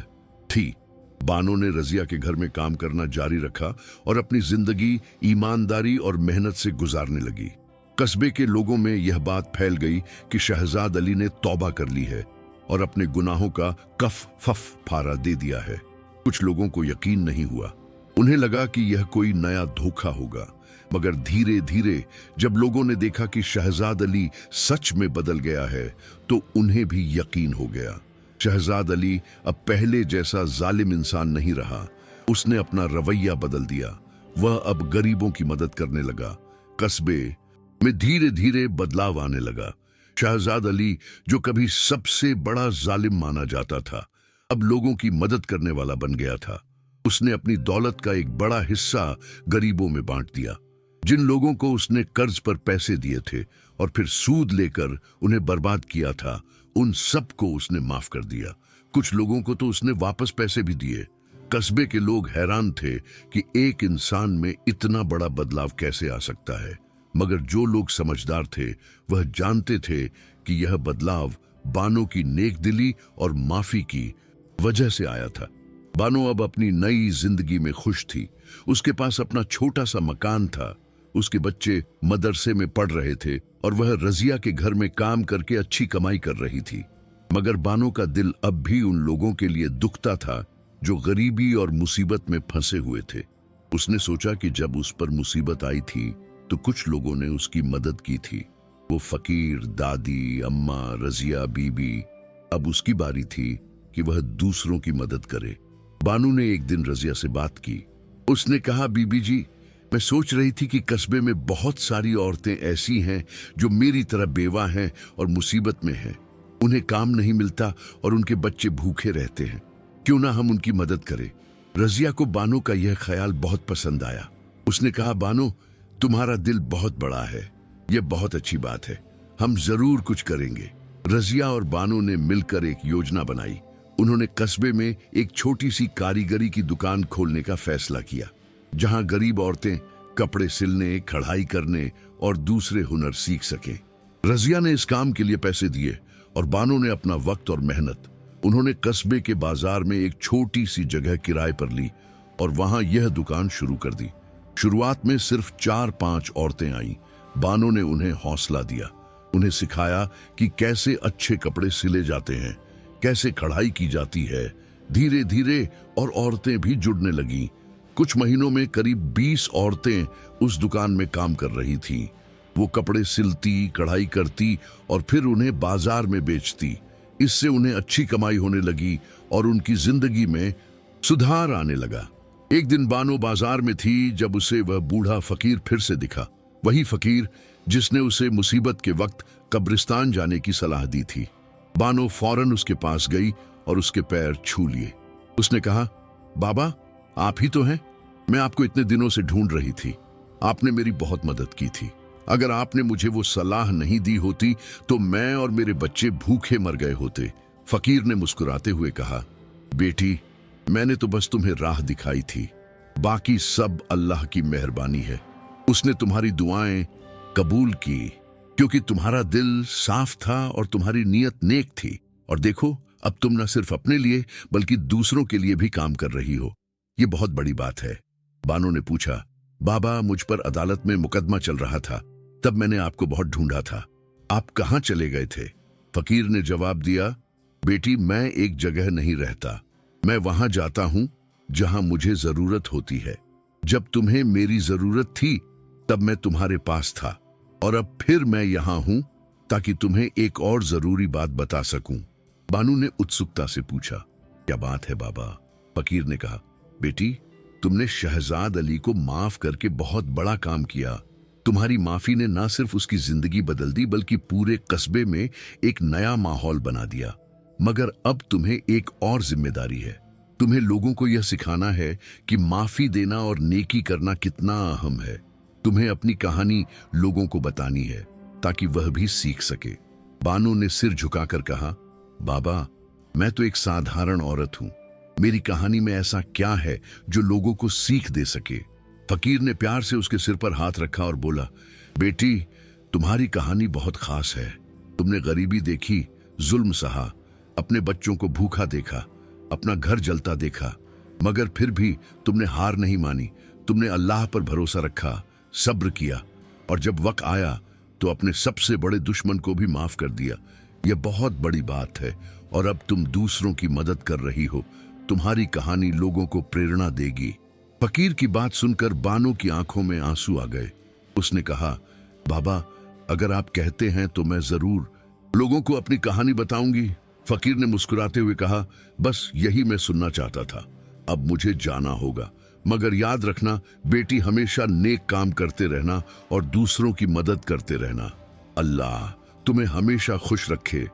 थी। बानो ने रजिया के घर में काम करना जारी रखा और अपनी जिंदगी ईमानदारी और मेहनत से गुजारने लगी। कस्बे के लोगों में यह बात फैल गई कि शहजाद अली ने तौबा कर ली है और अपने गुनाहों का फफ फारा दे दिया है। कुछ लोगों को यकीन नहीं हुआ, उन्हें लगा कि यह कोई नया धोखा होगा। मगर धीरे धीरे जब लोगों ने देखा कि शहजाद अली सच में बदल गया है तो उन्हें भी यकीन हो गया। शहजाद अली अब पहले जैसा जालिम इंसान नहीं रहा। उसने अपना रवैया बदल दिया। वह अब गरीबों की मदद करने लगा। कस्बे में धीरे धीरे बदलाव आने लगा। शहजाद अली, जो कभी सबसे बड़ा जालिम माना जाता था, अब लोगों की मदद करने वाला बन गया था। उसने अपनी दौलत का एक बड़ा हिस्सा गरीबों में बांट दिया। जिन लोगों को उसने कर्ज पर पैसे दिए थे और फिर सूद लेकर उन्हें बर्बाद किया था, उन सबको उसने माफ कर दिया। कुछ लोगों को तो उसने वापस पैसे भी दिए। कस्बे के लोग हैरान थे कि एक इंसान में इतना बड़ा बदलाव कैसे आ सकता है, मगर जो लोग समझदार थे वह जानते थे कि यह बदलाव बानो की नेकदिली और माफी की वजह से आया था। बानो अब अपनी नई जिंदगी में खुश थी। उसके पास अपना छोटा सा मकान था, उसके बच्चे मदरसे में पढ़ रहे थे और वह रजिया के घर में काम करके अच्छी कमाई कर रही थी। मगर बानो का दिल अब भी उन लोगों के लिए दुखता था जो गरीबी और मुसीबत में फंसे हुए थे। उसने सोचा कि जब उस पर मुसीबत आई थी तो कुछ लोगों ने उसकी मदद की थी। वो फकीर, दादी, अम्मा, रजिया बीबी, अब उसकी बारी थी कि वह दूसरों की मदद करे। बानो ने एक दिन रजिया से बात की। उसने कहा, बीबी जी, मैं सोच रही थी कि कस्बे में बहुत सारी औरतें ऐसी हैं जो मेरी तरह बेवा हैं और मुसीबत में हैं। उन्हें काम नहीं मिलता और उनके बच्चे भूखे रहते हैं। क्यों ना हम उनकी मदद करें। रजिया को बानो का यह ख्याल बहुत पसंद आया। उसने कहा, बानो, तुम्हारा दिल बहुत बड़ा है, यह बहुत अच्छी बात है, हम जरूर कुछ करेंगे। रजिया और बानो ने मिलकर एक योजना बनाई। उन्होंने कस्बे में एक छोटी सी कारीगरी की दुकान खोलने का फैसला किया, जहां गरीब औरतें कपड़े सिलने, कढ़ाई करने और दूसरे हुनर सीख सकें। रजिया ने इस काम के लिए पैसे दिए और बानो ने अपना वक्त और मेहनत। उन्होंने कस्बे के बाजार में एक छोटी सी जगह किराए पर ली और वहां यह दुकान शुरू कर दी। शुरुआत में सिर्फ 4-5 औरतें आईं। बानो ने उन्हें हौसला दिया, उन्हें सिखाया कि कैसे अच्छे कपड़े सिले जाते हैं, कैसे कढ़ाई की जाती है। धीरे धीरे और औरतें भी जुड़ने लगीं। कुछ महीनों में करीब 20 औरतें उस दुकान में काम कर रही थीं। वो कपड़े सिलती, कढ़ाई करती और फिर उन्हें बाजार में बेचती। इससे उन्हें अच्छी कमाई होने लगी और उनकी जिंदगी में सुधार आने लगा। एक दिन बानो बाजार में थी जब उसे वह बूढ़ा फकीर फिर से दिखा। वही फकीर जिसने उसे मुसीबत के वक्त कब्रिस्तान जाने की सलाह दी थी। बानो फौरन उसके पास गई और उसके पैर छू लिए। उसने कहा, बाबा, आप ही तो हैं? मैं आपको इतने दिनों से ढूंढ रही थी। आपने मेरी बहुत मदद की थी। अगर आपने मुझे वो सलाह नहीं दी होती तो मैं और मेरे बच्चे भूखे मर गए होते। फकीर ने मुस्कुराते हुए कहा, बेटी, मैंने तो बस तुम्हें राह दिखाई थी, बाकी सब अल्लाह की मेहरबानी है। उसने तुम्हारी दुआएं कबूल की क्योंकि तुम्हारा दिल साफ था और तुम्हारी नीयत नेक थी। और देखो, अब तुम न सिर्फ अपने लिए बल्कि दूसरों के लिए भी काम कर रही हो। ये बहुत बड़ी बात है। बानो ने पूछा, बाबा मुझ पर अदालत में मुकदमा चल रहा था, तब मैंने आपको बहुत ढूंढा था। आप कहाँ चले गए थे? फकीर ने जवाब दिया, बेटी मैं एक जगह नहीं रहता, मैं वहां जाता हूं जहां मुझे जरूरत होती है। जब तुम्हें मेरी जरूरत थी तब मैं तुम्हारे पास था, और अब फिर मैं यहां हूं ताकि तुम्हें एक और जरूरी बात बता सकूं। बानू ने उत्सुकता से पूछा, क्या बात है बाबा? फकीर ने कहा, बेटी तुमने शहजाद अली को माफ करके बहुत बड़ा काम किया। तुम्हारी माफी ने ना सिर्फ उसकी जिंदगी बदल दी बल्कि पूरे कस्बे में एक नया माहौल बना दिया। मगर अब तुम्हें एक और जिम्मेदारी है। तुम्हें लोगों को यह सिखाना है कि माफी देना और नेकी करना कितना अहम है। तुम्हें अपनी कहानी लोगों को बतानी है ताकि वह भी सीख सके। बानो ने सिर झुकाकर कहा, बाबा मैं तो एक साधारण औरत हूं, मेरी कहानी में ऐसा क्या है जो लोगों को सीख दे सके? फकीर ने प्यार से उसके सिर पर हाथ रखा और बोला, बेटी तुम्हारी कहानी बहुत खास है। तुमने गरीबी देखी, जुल्म सहा, अपने बच्चों को भूखा देखा, अपना घर जलता देखा, मगर फिर भी तुमने हार नहीं मानी। तुमने अल्लाह पर भरोसा रखा, सब्र किया, और जब वक्त आया तो अपने सबसे बड़े दुश्मन को भी माफ कर दिया। यह बहुत बड़ी बात है, और अब तुम दूसरों की मदद कर रही हो। तुम्हारी कहानी लोगों को प्रेरणा देगी। फकीर की बात सुनकर बानो की आंखों में आंसू आ गए। उसने कहा, बाबा अगर आप कहते हैं तो मैं जरूर लोगों को अपनी कहानी बताऊंगी। फकीर ने मुस्कुराते हुए कहा, बस यही मैं सुनना चाहता था। अब मुझे जाना होगा, मगर याद रखना बेटी, हमेशा नेक काम करते रहना और दूसरों की मदद करते रहना। अल्लाह तुम्हें हमेशा खुश रखे।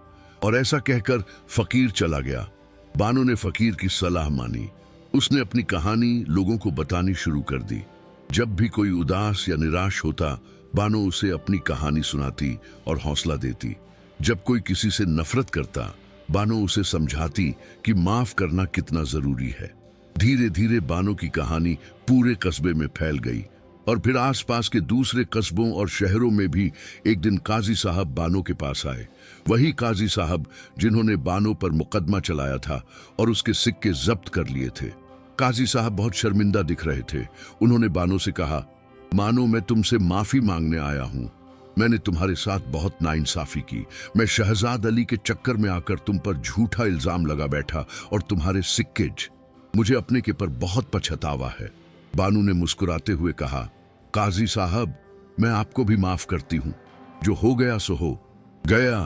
और ऐसा कहकर फकीर चला गया। बानो ने फकीर की सलाह मानी। उसने अपनी कहानी लोगों को बतानी शुरू कर दी। जब भी कोई उदास या निराश होता, बानो उसे अपनी कहानी सुनाती और हौसला देती। जब कोई किसी से नफरत करता, बानो उसे समझाती कि माफ करना कितना जरूरी है। धीरे धीरे बानो की कहानी पूरे कस्बे में फैल गई, और फिर आसपास के दूसरे कस्बों और शहरों में भी एक दिन काजी साहब बानो के पास आए। वही काजी साहब जिन्होंने बानो पर मुकदमा चलाया था और उसके सिक्के जब्त कर लिए थे। काजी साहब बहुत शर्मिंदा दिख रहे थे। उन्होंने बानो से कहा, मानो मैं तुमसे माफी मांगने आया हूं। मैंने तुम्हारे साथ बहुत नाइंसाफी की। मैं शहजाद अली के चक्कर में आकर तुम पर झूठा इल्जाम लगा बैठा, और तुम्हारे सिक्के मुझे अपने के पर बहुत पछतावा है। बानू ने मुस्कुराते हुए कहा, काजी साहब मैं आपको भी माफ करती हूं। जो हो गया सो हो गया,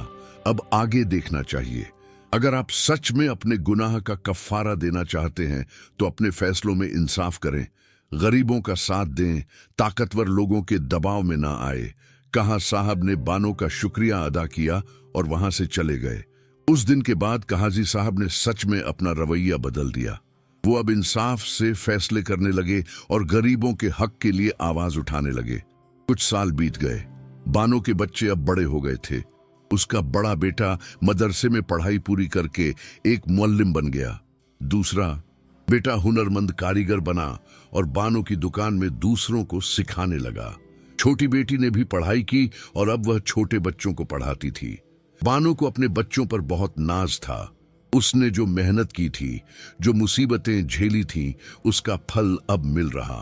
अब आगे देखना चाहिए। अगर आप सच में अपने गुनाह का कफ्फारा देना चाहते हैं तो अपने फैसलों में इंसाफ करें, गरीबों का साथ दें, ताकतवर लोगों के दबाव में ना आए। कहा साहब ने बानो का शुक्रिया अदा किया और वहां से चले गए। उस दिन के बाद काजी साहब ने सच में अपना रवैया बदल दिया। वो अब इंसाफ से फैसले करने लगे और गरीबों के हक के लिए आवाज उठाने लगे। कुछ साल बीत गए। बानो के बच्चे अब बड़े हो गए थे। उसका बड़ा बेटा मदरसे में पढ़ाई पूरी करके एक मुअल्लिम बन गया। दूसरा बेटा हुनरमंद कारीगर बना और बानो की दुकान में दूसरों को सिखाने लगा। छोटी बेटी ने भी पढ़ाई की और अब वह छोटे बच्चों को पढ़ाती थी। बानो को अपने बच्चों पर बहुत नाज था। उसने जो मेहनत की थी, जो मुसीबतें झेली थीं, उसका फल अब मिल रहा।